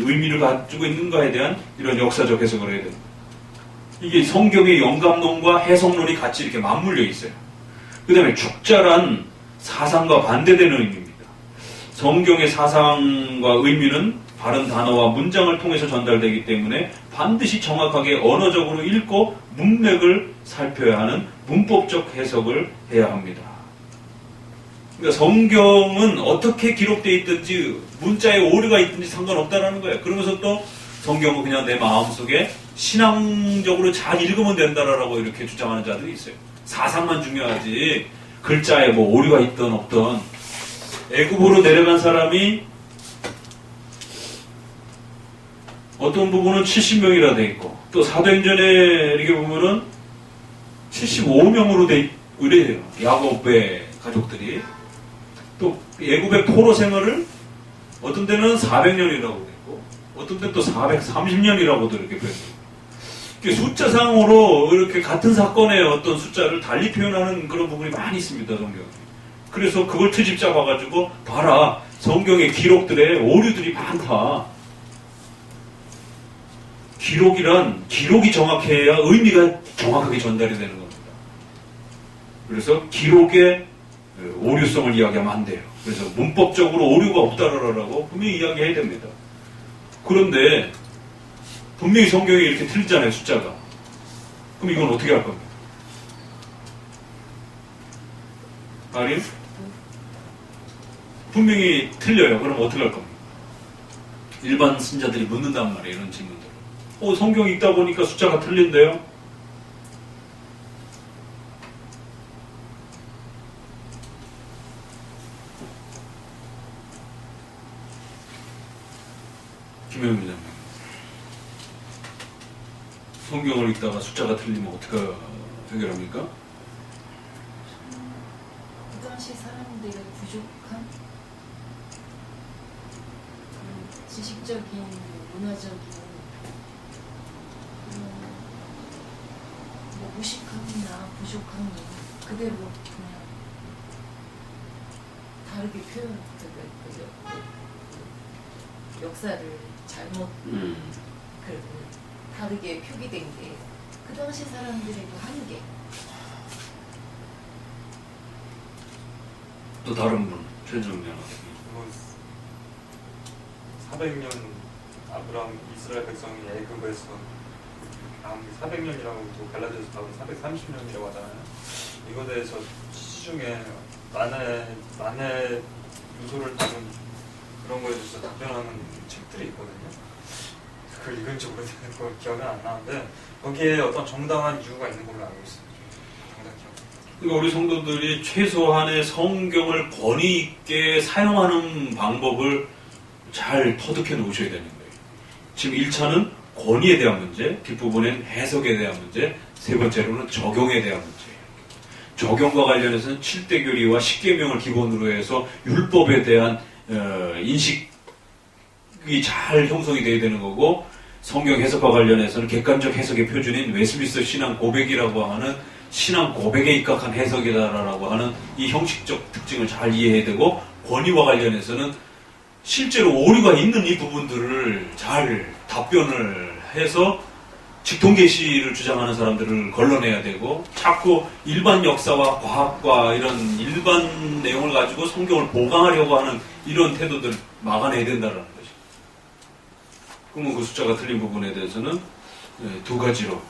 의미를 가지고 있는가에 대한 이런 역사적 해석을 해야 됩니다. 이게 성경의 영감론과 해석론이 같이 이렇게 맞물려 있어요. 그 다음에 축자란 사상과 반대되는 의미입니다. 성경의 사상과 의미는 바른 단어와 문장을 통해서 전달되기 때문에 반드시 정확하게 언어적으로 읽고 문맥을 살펴야 하는 문법적 해석을 해야 합니다. 그러니까 성경은 어떻게 기록되어 있든지 문자에 오류가 있든지 상관없다는 거예요. 그러면서 또 성경은 그냥 내 마음속에 신앙적으로 잘 읽으면 된다라고 이렇게 주장하는 자들이 있어요. 사상만 중요하지 글자에 뭐 오류가 있든 없든. 애굽으로 내려간 사람이 어떤 부분은 70명이라 돼 있고, 또 사도행전에 이렇게 보면은 75명으로 돼 의뢰해요. 야곱의 가족들이. 또 애굽의 포로 생활을 어떤 때는 400년이라고 돼 있고, 어떤 때는 또 430년이라고도 이렇게 표현해요. 숫자상으로 이렇게 같은 사건의 어떤 숫자를 달리 표현하는 그런 부분이 많이 있습니다, 성경에. 그래서 그걸 트집 잡아가지고, 봐라, 성경의 기록들에 오류들이 많다. 기록이 정확해야 의미가 정확하게 전달이 되는 겁니다. 그래서 기록의 오류성을 이야기하면 안 돼요. 그래서 문법적으로 오류가 없다라고 분명히 이야기해야 됩니다. 그런데 분명히 성경이 이렇게 틀리잖아요, 숫자가. 그럼 이건 어떻게 할 겁니까? 아니? 분명히 틀려요. 그럼 어떻게 할 겁니까? 일반 신자들이 묻는단 말이에요, 이런 질문들. 성경 읽다 보니까 숫자가 틀린데요? 김영민 장님. 성경을 읽다가 숫자가 틀리면 어떻게 해결합니까? 그 당시 사람들의 부족한 지식적인, 문화적인 무식함이나 부족함이 그대로 그냥 다르게 표현, 역사를 잘못 다르게 표기된 게 그 당시 사람들의 그 한계. 또 다른 분, 최정량. 400년 아브라함 이스라엘 백성이 애굽에서 400년이라고 또 갈라디아서 나오는 430년이라고 하잖아요. 이거에 대해서 시중에 만의 요소를 다룬 그런 거에 대해서 답변하는 책들이 있거든요. 그걸 읽은지 오래돼서 기억은 안 나는데 거기에 어떤 정당한 이유가 있는 걸로 알고 있어요. 그러니까 우리 성도들이 최소한의 성경을 권위 있게 사용하는 방법을 잘 터득해 놓으셔야 되는 거예요. 지금 1차는 권위에 대한 문제, 뒷부분엔 해석에 대한 문제, 세 번째로는 적용에 대한 문제예요. 적용과 관련해서는 7대 교리와 10계명을 기본으로 해서 율법에 대한 인식이 잘 형성이 돼야 되는 거고, 성경 해석과 관련해서는 객관적 해석의 표준인 웨스민스터 신앙 고백이라고 하는 신앙 고백에 입각한 해석이다라고 하는 이 형식적 특징을 잘 이해해야 되고, 권위와 관련해서는 실제로 오류가 있는 이 부분들을 잘 답변을 해서 직통계시를 주장하는 사람들을 걸러내야 되고, 자꾸 일반 역사와 과학과 이런 일반 내용을 가지고 성경을 보강하려고 하는 이런 태도들 막아내야 된다는 거죠. 그러면 그 숫자가 틀린 부분에 대해서는 두 가지로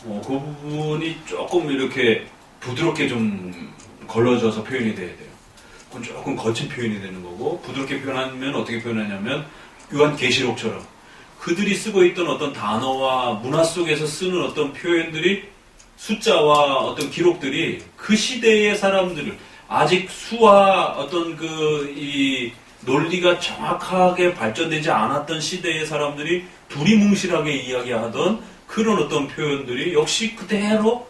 그 부분이 조금 이렇게 부드럽게 좀 걸러져서 표현이 돼야 돼요. 그건 조금 거친 표현이 되는 거고, 부드럽게 표현하면 어떻게 표현하냐면 요한계시록처럼 그들이 쓰고 있던 어떤 단어와 문화 속에서 쓰는 어떤 표현들이, 숫자와 어떤 기록들이 그 시대의 사람들을, 아직 수와 어떤 이 논리가 정확하게 발전되지 않았던 시대의 사람들이 두리뭉실하게 이야기하던 그런 어떤 표현들이 역시 그대로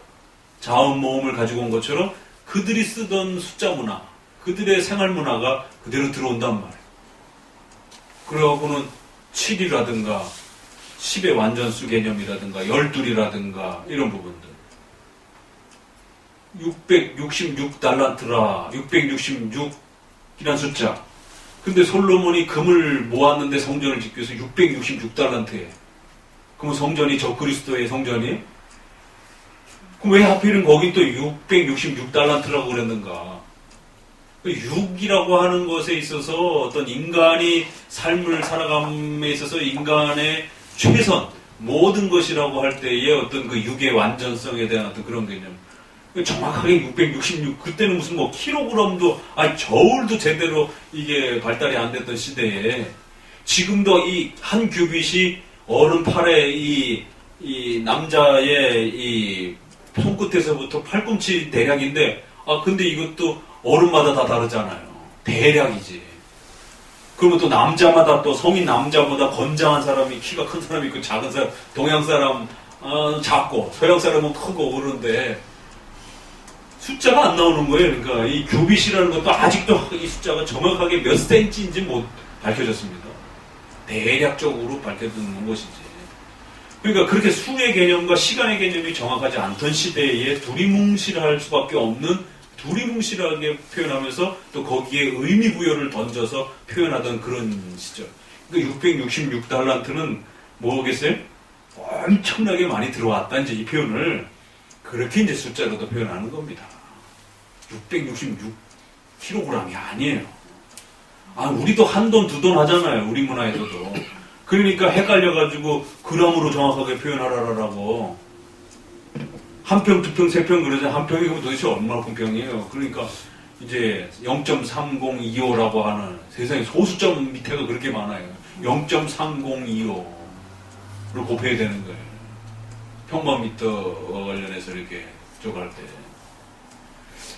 자음 모음을 가지고 온 것처럼 그들이 쓰던 숫자 문화, 그들의 생활 문화가 그대로 들어온단 말이에요. 그래갖고는 7이라든가 10의 완전수 개념이라든가 12이라든가 이런 부분들, 666달란트라 666이란 숫자. 근데 솔로몬이 금을 모았는데 성전을 짓기 위해서 666달란트에. 그럼 성전이 적그리스도의 성전이? 그럼 왜 하필은 거긴 또 666달란트라고 그랬는가? 6이라고 하는 것에 있어서 어떤 인간이 삶을 살아감에 있어서 인간의 최선, 모든 것이라고 할 때의 어떤 그 6의 완전성에 대한 어떤 그런 개념. 정확하게 666, 그때는 무슨 뭐 킬로그램도, 저울도 제대로 이게 발달이 안 됐던 시대에, 지금도 이 한 규빗이 어른 팔에 이 남자의 이 손끝에서부터 팔꿈치 대략인데, 근데 이것도 어른마다 다 다르잖아요. 대략이지. 그러면 또 남자마다 또 성인 남자보다 건장한 사람이 키가 큰 사람이 있고 작은 사람, 동양 사람 작고 서양 사람은 크고 그런데 숫자가 안 나오는 거예요. 그러니까 이 규빗이라는 것도 아직도 이 숫자가 정확하게 몇 센치인지 못 밝혀졌습니다. 대략적으로 밝혀지는 것이지. 그러니까 그렇게 수의 개념과 시간의 개념이 정확하지 않던 시대에 두리뭉실할 수밖에 없는 두리뭉실하게 표현하면서 또 거기에 의미 부여를 던져서 표현하던 그런 시절. 그러니까 666달란트는 뭐겠어요? 엄청나게 많이 들어왔다. 이제 이 표현을 그렇게 이제 숫자로도 표현하는 겁니다. 666kg이 아니에요. 우리도 한 돈, 두 돈 하잖아요. 우리 문화에서도. 그러니까 헷갈려가지고 그람으로 정확하게 표현하라라고. 한 평, 두 평, 세 평 그러죠. 한 평이면 도대체 얼마큼 평이에요. 그러니까 이제 0.3025라고 하는 세상에 소수점 밑에도 그렇게 많아요. 0.3025를 곱해야 되는 거예요. 평방미터와 관련해서 이렇게 적할 때.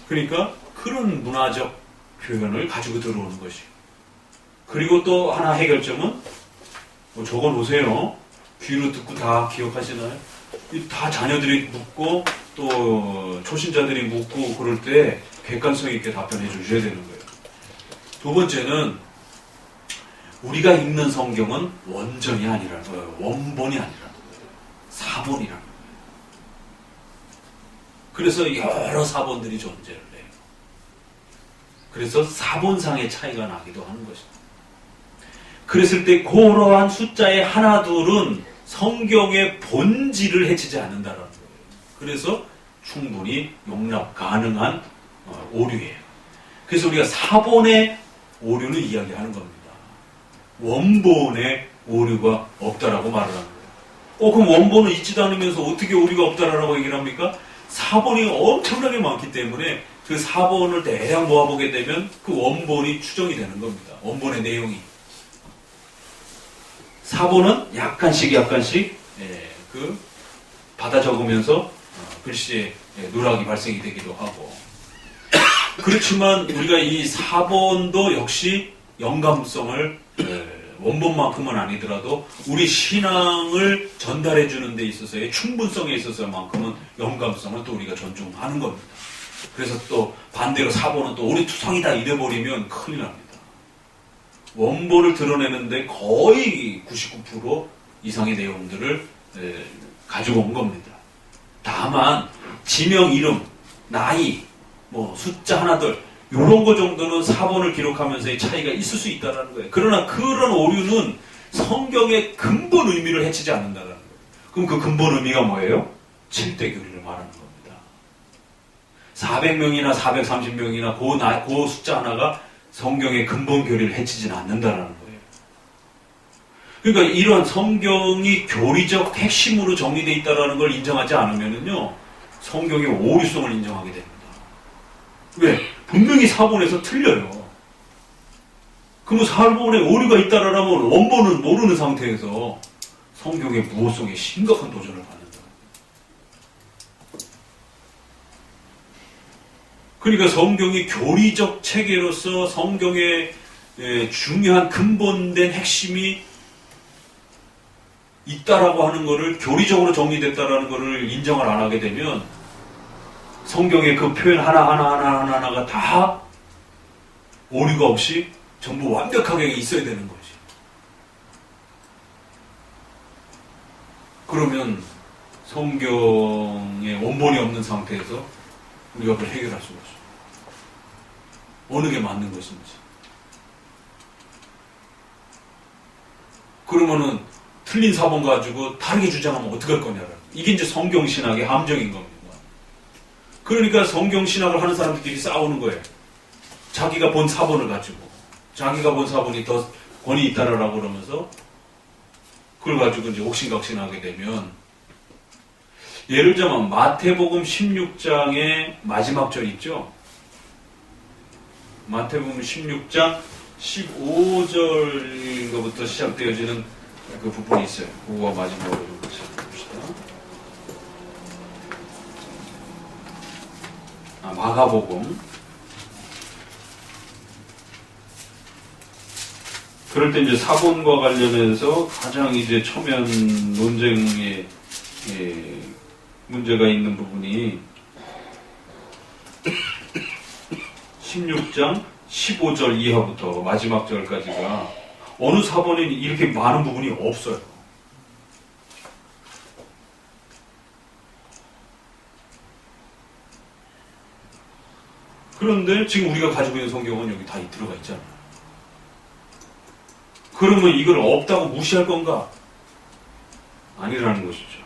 그러니까 그런 문화적 표현을 가지고 들어오는 것이. 그리고 또 하나 해결점은 적어 놓으세요. 귀로 듣고 다 기억하시나요? 다 자녀들이 묻고 또 초신자들이 묻고 그럴 때 객관성 있게 답변해 주셔야 되는 거예요. 두 번째는 우리가 읽는 성경은 원전이 아니라는 거예요. 원본이 아니라는 거예요. 사본이라는 거예요. 그래서 여러 사본들이 존재를 해요. 그래서 사본상의 차이가 나기도 하는 것입니다. 그랬을 때 그러한 숫자의 하나 둘은 성경의 본질을 해치지 않는다는 거예요. 그래서 충분히 용납 가능한 오류예요. 그래서 우리가 사본의 오류는 이야기하는 겁니다. 원본의 오류가 없다라고 말을 하는 거예요. 그럼 원본은 있지도 않으면서 어떻게 오류가 없다라고 얘기를 합니까? 사본이 엄청나게 많기 때문에 그 사본을 대략 모아보게 되면 그 원본이 추정이 되는 겁니다. 원본의 내용이. 사본은 약간씩 받아 적으면서 글씨에 누락이 발생이 되기도 하고. 그렇지만 우리가 이 사본도 역시 영감성을 원본만큼은 아니더라도 우리 신앙을 전달해 주는 데 있어서의 충분성에 있어서만큼은 영감성을 또 우리가 존중하는 겁니다. 그래서 또 반대로 사본은 또 우리 투성이다 이래버리면 큰일 납니다. 원본을 드러내는데 거의 99% 이상의 내용들을 가지고 온 겁니다. 다만 지명 이름, 나이, 숫자 하나들 이런 거 정도는 사본을 기록하면서의 차이가 있을 수 있다는 거예요. 그러나 그런 오류는 성경의 근본 의미를 해치지 않는다는 거예요. 그럼 그 근본 의미가 뭐예요? 7대 교리를 말하는 겁니다. 400명이나 430명이나 그 숫자 하나가 성경의 근본 교리를 해치지는 않는다는 거예요. 그러니까 이런 성경이 교리적 핵심으로 정리되어 있다는 걸 인정하지 않으면요, 성경의 오류성을 인정하게 됩니다. 왜? 분명히 사본에서 틀려요. 그럼 사본에 오류가 있다라면 원본은 모르는 상태에서 성경의 무호성에 심각한 도전을 받는다. 그러니까 성경이 교리적 체계로서 성경의 중요한 근본된 핵심이 있다라고 하는 것을 교리적으로 정리됐다라는 것을 인정을 안 하게 되면 성경의 그 표현 하나하나가 다 오류가 없이 전부 완벽하게 있어야 되는 거지. 그러면 성경에 원본이 없는 상태에서 우리가 그걸 해결할 수가 없어요. 어느 게 맞는 것인지. 그러면은 틀린 사본 가지고 다르게 주장하면 어떡할 거냐라는. 이게 이제 성경신학의 함정인 겁니다. 그러니까 성경신학을 하는 사람들끼리 싸우는 거예요. 자기가 본 사본을 가지고. 자기가 본 사본이 더 권위 있다라고 그러면서 그걸 가지고 이제 옥신각신하게 되면, 예를 들자면 마태복음 16장의 마지막 절 있죠? 마태복음 16장 15절부터 시작되어지는 그 부분이 있어요. 그거와 마지막으로 같이 봅시다. 마가복음 그럴 때 이제 사본과 관련해서 가장 이제 초면 논쟁에 문제가 있는 부분이 16장 15절 이하부터 마지막 절까지가 어느 사본에 이렇게 많은 부분이 없어요. 그런데 지금 우리가 가지고 있는 성경은 여기 다 들어가 있잖아요. 그러면 이걸 없다고 무시할 건가? 아니라는 것이죠.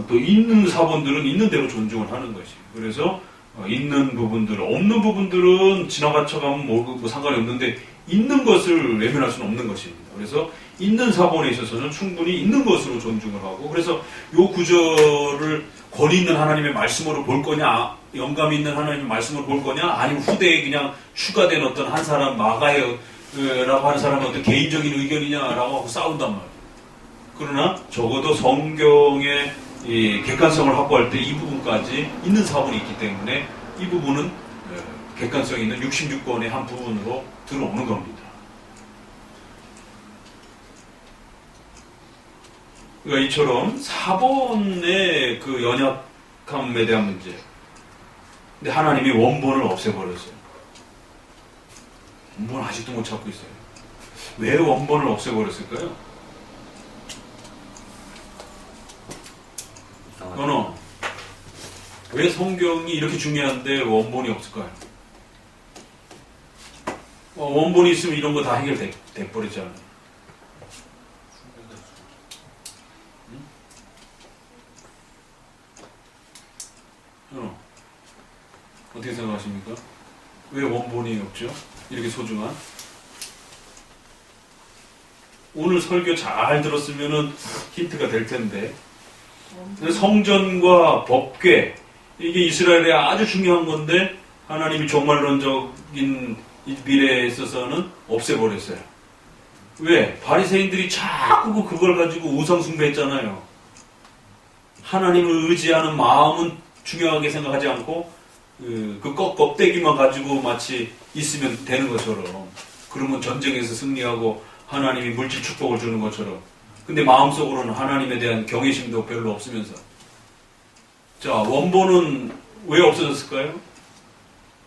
또 있는 사본들은 있는 대로 존중을 하는 것이. 그래서 있는 부분들, 없는 부분들은 지나가쳐가면 뭐 상관이 없는데 있는 것을 외면할 수는 없는 것입니다. 그래서 있는 사본에 있어서는 충분히 있는 것으로 존중을 하고, 그래서 요 구절을 권위 있는 하나님의 말씀으로 볼 거냐, 영감 있는 하나님의 말씀으로 볼 거냐, 아니면 후대에 그냥 추가된 어떤 한 사람 마가에라고 하는 사람의 어떤 개인적인 의견이냐라고 하고 싸운단 말이에요. 그러나 적어도 성경의 이 객관성을 확보할 때 이 부분까지 있는 사본이 있기 때문에 이 부분은 객관성 있는 66권의 한 부분으로 들어오는 겁니다. 그러니까 이처럼 사본의 그 연약함에 대한 문제. 근데 하나님이 원본을 없애버렸어요. 원본을 아직도 못 찾고 있어요. 왜 원본을 없애버렸을까요? 너는 왜 성경이 이렇게 중요한데 원본이 없을까요? 원본이 있으면 이런 거 다 해결돼 버렸잖아요. 어떻게 생각하십니까? 왜 원본이 없죠? 이렇게 소중한? 오늘 설교 잘 들었으면은 힌트가 될 텐데. 성전과 법궤, 이게 이스라엘에 아주 중요한 건데 하나님이 종말론적인 미래에 있어서는 없애버렸어요. 왜? 바리새인들이 자꾸 그걸 가지고 우상 숭배했잖아요. 하나님을 의지하는 마음은 중요하게 생각하지 않고 그 껍데기만 가지고 마치 있으면 되는 것처럼, 그러면 전쟁에서 승리하고 하나님이 물질 축복을 주는 것처럼, 근데 마음속으로는 하나님에 대한 경외심도 별로 없으면서. 자, 원본은 왜 없어졌을까요?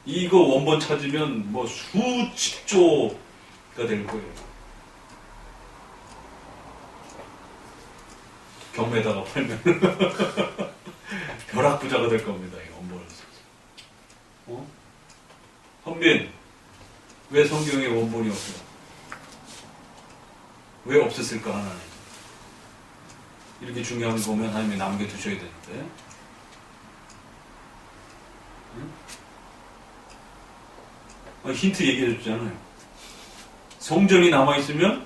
이거 원본 찾으면 뭐 수십조가 될 거예요. 경매다가 팔면 벼락부자가 될 겁니다. 이 원본을. 헌빈, 왜 성경에 원본이 없어요? 왜 없었을까, 하나님? 이렇게 중요한 거 보면 하나님이 남겨두셔야 되는데. 힌트 얘기해 줬잖아요. 성전이 남아있으면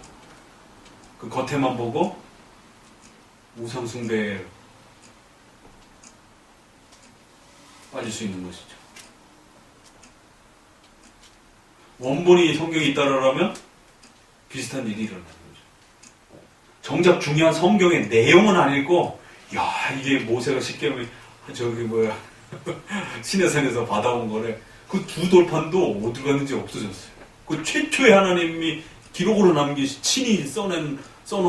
그 겉에만 보고 우상숭배에 빠질 수 있는 것이죠. 원본이 성경이 있다라면 비슷한 일이 일어나는 거죠. 정작 중요한 성경의 내용은 안 읽고, 야, 이게 모세가 십계명이 저기 뭐야 시내산에서 받아온 거래. 그 두 돌판도 어디 갔는지 없어졌어요. 그 최초의 하나님이 기록으로 남기신 친히 써놓은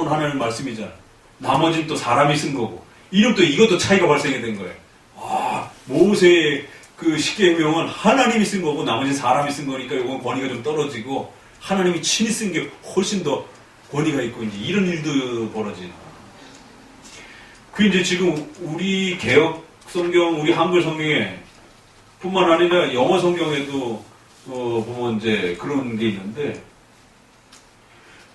하나님 말씀이잖아요. 나머지는 또 사람이 쓴 거고. 이름 또 이것도 차이가 발생이 된 거예요. 아, 모세의 그 십계명은 하나님이 쓴 거고 나머지는 사람이 쓴 거니까 이건 권위가 좀 떨어지고, 하나님이 친히 쓴 게 훨씬 더 권위가 있고, 이제 이런 일도 벌어지는. 그 이제 지금 우리 개혁 성경, 우리 한글 성경에 뿐만 아니라 영어 성경에도 보면 이제 그런 게 있는데,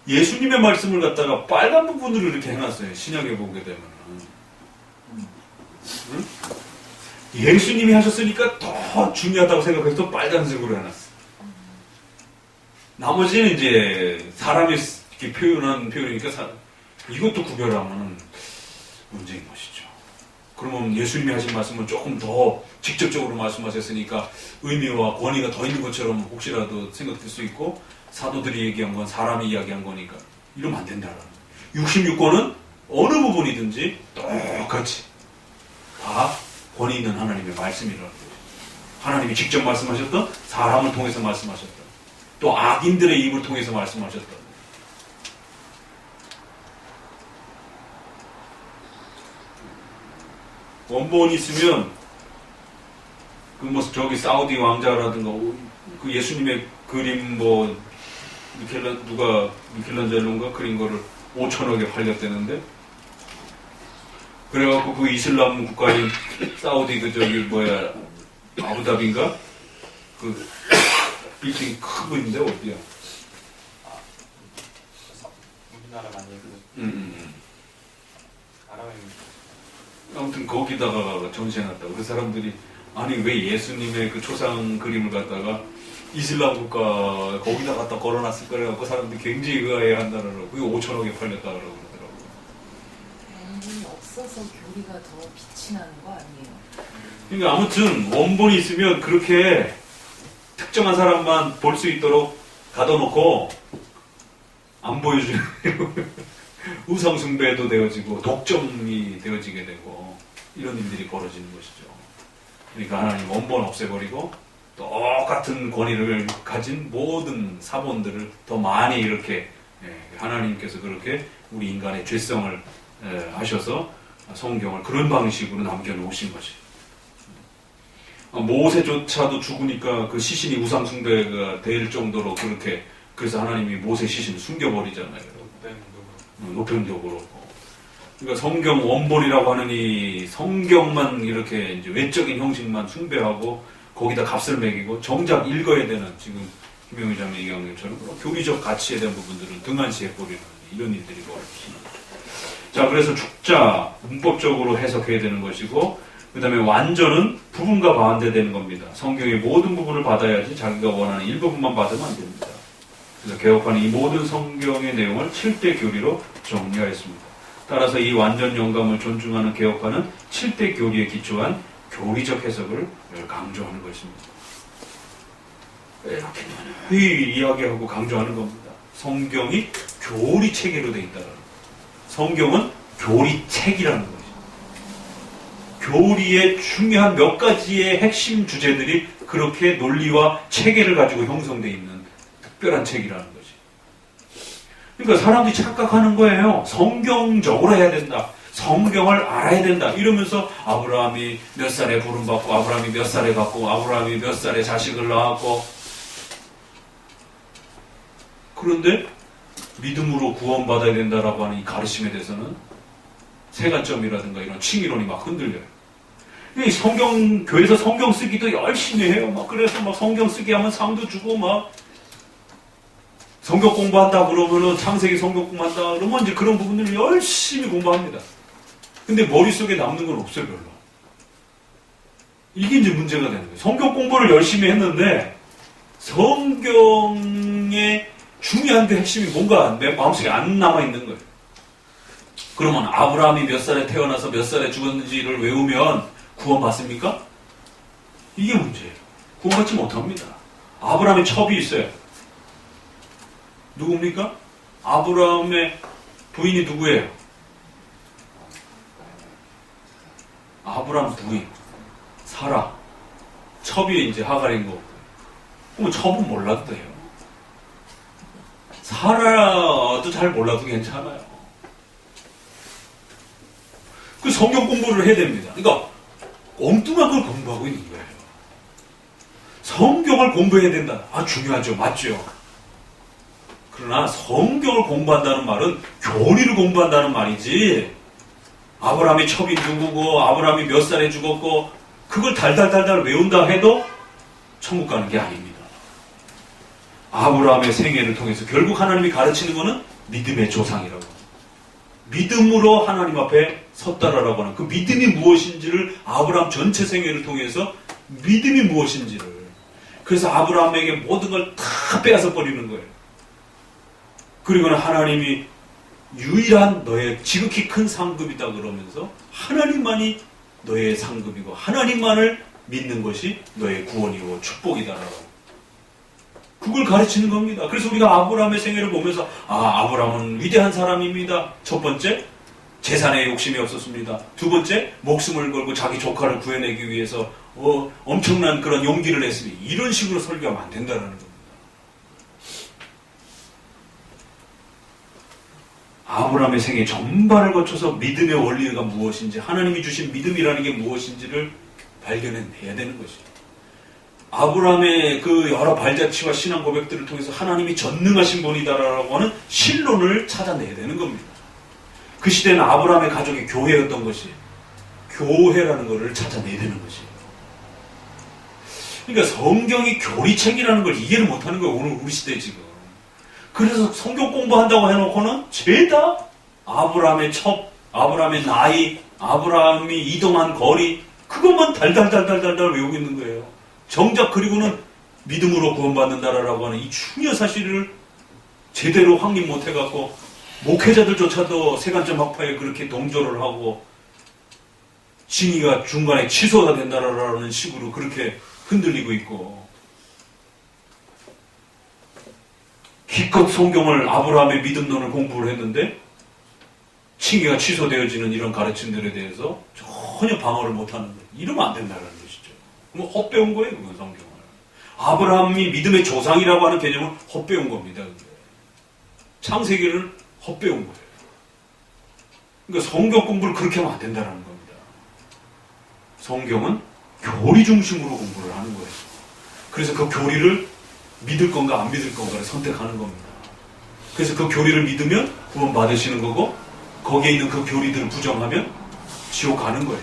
예수님의 말씀을 갖다가 빨간 부분으로 이렇게 해놨어요. 신약에 보게 되면. 응? 예수님이 하셨으니까 더 중요하다고 생각해서 빨간색으로 해놨어. 나머지는 이제 사람이 이렇게 표현한 표현이니까 이것도 구별하면 문제인 것이죠. 그러면 예수님이 하신 말씀은 조금 더 직접적으로 말씀하셨으니까 의미와 권위가 더 있는 것처럼 혹시라도 생각될 수 있고, 사도들이 얘기한 건 사람이 이야기한 거니까 이러면 안 된다라는 거예요. 66권은 어느 부분이든지 똑같이 다 권위 있는 하나님의 말씀이라는 거예요. 하나님이 직접 말씀하셨던, 사람을 통해서 말씀하셨던, 또 악인들의 입을 통해서 말씀하셨던, 원본이 있으면 그 뭐 저기 사우디 왕자라든가 그 예수님의 그림 뭐 미켈란젤로인가 그린 거를 5천억에 팔렸대는데 그래갖고 그 이슬람 국가인 사우디 그 저기 뭐야 아부다비인가 그 빌딩이 큰 거 있는데 어디야? 우리나라 많이 아랍입니다. 아무튼 거기다가 전시해놨다고 그 사람들이 아니 왜 예수님의 그 초상 그림을 갖다가 이슬람 국가 거기다 갖다 걸어놨을 거라고 사람들이 굉장히 의아해한다는 그게 5천억에 팔렸다 그러고 그러더라고요. 원본이 없어서 교리가 더 빛이 나는 거 아니에요? 그러니까 아무튼 원본이 있으면 그렇게 특정한 사람만 볼 수 있도록 가둬놓고 안 보여주는 우상숭배도 되어지고 독점이 되어지게 되고 이런 일들이 벌어지는 것이죠. 그러니까 하나님 원본 없애버리고 똑같은 권위를 가진 모든 사본들을 더 많이 이렇게 하나님께서 그렇게 우리 인간의 죄성을 하셔서 성경을 그런 방식으로 남겨놓으신 것이. 모세조차도 죽으니까 그 시신이 우상숭배가 될 정도로 그렇게 그래서 하나님이 모세 시신을 숨겨버리잖아요. 노편적으로. 그러니까 성경 원본이라고 하는 이 성경만 이렇게 이제 외적인 형식만 숭배하고 거기다 값을 매기고 정작 읽어야 되는 지금 김영희 자매 얘기한 것처럼 교리적 가치에 대한 부분들을 등한시해버리는 이런 일들이 벌어집니다. 자, 그래서 죽자 문법적으로 해석해야 되는 것이고 그 다음에 완전은 부분과 반대되는 겁니다. 성경의 모든 부분을 받아야지 자기가 원하는 일부분만 받으면 안 됩니다. 그래서 개혁하는 이 모든 성경의 내용을 7대 교리로 정리하였습니다. 따라서 이 완전 영감을 존중하는 개혁파는 7대 교리에 기초한 교리적 해석을 강조하는 것입니다. 이렇게 늘 이야기하고 강조하는 겁니다. 성경이 교리 체계로 되어 있다는 거예요. 성경은 교리책이라는 거죠. 교리의 중요한 몇 가지의 핵심 주제들이 그렇게 논리와 체계를 가지고 형성되어 있는 특별한 책이라는 거지. 그러니까 사람들이 착각하는 거예요. 성경적으로 해야 된다. 성경을 알아야 된다. 이러면서 아브라함이 몇 살에 부름받고 아브라함이 몇 살에 갔고 아브라함이 몇 살에 자식을 낳았고 그런데 믿음으로 구원받아야 된다라고 하는 이 가르침에 대해서는 세관점이라든가 이런 칭의론이 막 흔들려요. 교회에서 성경 쓰기도 열심히 해요. 그래서 성경 쓰기 하면 상도 주고 성경 공부한다 그러면은 창세기 성경 공부한다 그러면 이제 그런 부분들을 열심히 공부합니다. 근데 머릿속에 남는 건 없어요, 별로. 이게 이제 문제가 되는 거예요. 성경 공부를 열심히 했는데 성경의 중요한 그 핵심이 뭔가 내 마음속에 안 남아있는 거예요. 그러면 아브라함이 몇 살에 태어나서 몇 살에 죽었는지를 외우면 구원받습니까? 이게 문제예요. 구원받지 못합니다. 아브라함의 첩이 있어요. 누굽니까? 아브라함의 부인이 누구예요? 아브라함 부인 사라. 첩이 이제 하갈인 거고. 그럼 첩은 몰라도 돼요. 사라도 잘 몰라도 괜찮아요. 그 성경 공부를 해야 됩니다. 그러니까 엉뚱한 걸 공부하고 있는 거예요. 성경을 공부해야 된다. 중요하죠. 맞죠. 그러나 성경을 공부한다는 말은 교리를 공부한다는 말이지 아브라함의 첩이 누구고 아브라함이 몇 살에 죽었고 그걸 달달달달 외운다 해도 천국 가는 게 아닙니다. 아브라함의 생애를 통해서 결국 하나님이 가르치는 것은 믿음의 조상이라고. 믿음으로 하나님 앞에 섰다라고 하는 그 믿음이 무엇인지를 아브라함 전체 생애를 통해서 믿음이 무엇인지를 그래서 아브라함에게 모든 걸 다 빼앗아 버리는 거예요. 그리고는 하나님이 유일한 너의 지극히 큰 상급이다 그러면서 하나님만이 너의 상급이고 하나님만을 믿는 것이 너의 구원이고 축복이다라고 그걸 가르치는 겁니다. 그래서 우리가 아브라함의 생애를 보면서 아브라함은 위대한 사람입니다. 첫 번째, 재산에 욕심이 없었습니다. 두 번째, 목숨을 걸고 자기 조카를 구해내기 위해서 엄청난 그런 용기를 했으니 이런 식으로 설교하면 안 된다는 겁니다. 아브라함의 생애 전반을 거쳐서 믿음의 원리가 무엇인지, 하나님이 주신 믿음이라는 게 무엇인지를 발견해내야 되는 것이죠. 아브라함의 그 여러 발자취와 신앙 고백들을 통해서 하나님이 전능하신 분이다라고 하는 신론을 찾아내야 되는 겁니다. 그 시대는 아브라함의 가족이 교회였던 것이 교회라는 것을 찾아내야 되는 것이에요. 그러니까 성경이 교리책이라는 걸 이해를 못하는 거예요. 오늘 우리 시대 지금. 그래서 성경 공부한다고 해놓고는 죄다 아브라함의 첩, 아브라함의 나이, 아브라함이 이동한 거리, 그것만 달달달달달달 외우고 있는 거예요. 정작 그리고는 믿음으로 구원받는다라고 하는 이 중요한 사실을 제대로 확립 못해갖고 목회자들조차도 세간점 학파에 그렇게 동조를 하고 징의가 중간에 취소가 된다라는 식으로 그렇게 흔들리고 있고, 기껏 성경을 아브라함의 믿음론을 공부를 했는데 징의가 취소되어지는 이런 가르침들에 대해서 전혀 방어를 못하는 거예요. 이러면 안 된다는 것이죠. 그럼 헛배운 거예요, 그건 성경을. 아브라함이 믿음의 조상이라고 하는 개념을 헛배운 겁니다. 창세기를 헛배운 거예요. 그러니까 성경 공부를 그렇게 하면 안 된다는 겁니다. 성경은 교리 중심으로 공부를 하는 거예요. 그래서 그 교리를 믿을 건가 안 믿을 건가를 선택하는 겁니다. 그래서 그 교리를 믿으면 구원 받으시는 거고, 거기에 있는 그 교리들을 부정하면 지옥 가는 거예요.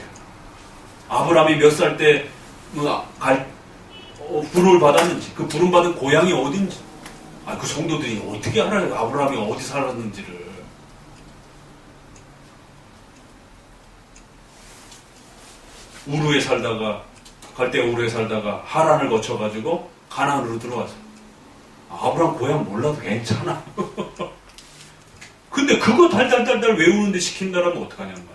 아브라함이 몇 살 때 부름을 받았는지, 그 부름 받은 고향이 어딘지, 그 성도들이 어떻게 알아요? 아브라함이 어디 살았는지를. 우르에 살다가, 갈대 우르에 살다가 하란을 거쳐가지고 가나안으로 들어왔어요. 아브라함 고향 몰라도 괜찮아. 근데 그거 달달달달 외우는데 시킨다라면 어떡하냔 말이에요.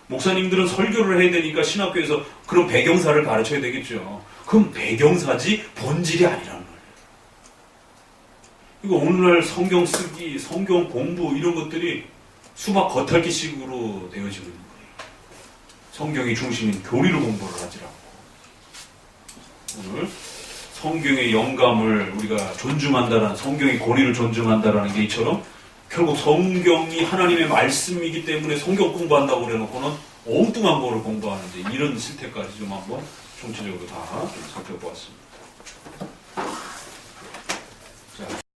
목사님들은 설교를 해야 되니까 신학교에서 그런 배경사를 가르쳐야 되겠죠. 그럼 배경사지 본질이 아니란 말이에요. 이거 오늘날 성경 쓰기, 성경 공부 이런 것들이 수박 겉핥기식으로 되어지고 있는 거예요. 성경이 중심인 교리를 공부를 하지 않고. 오늘 성경의 영감을 우리가 존중한다라는, 성경의 권위를 존중한다라는 게 이처럼 결국 성경이 하나님의 말씀이기 때문에 성경 공부한다고 그래놓고는 엉뚱한 거를 공부하는데, 이런 실태까지 좀 한번 총체적으로 다 좀 살펴보았습니다.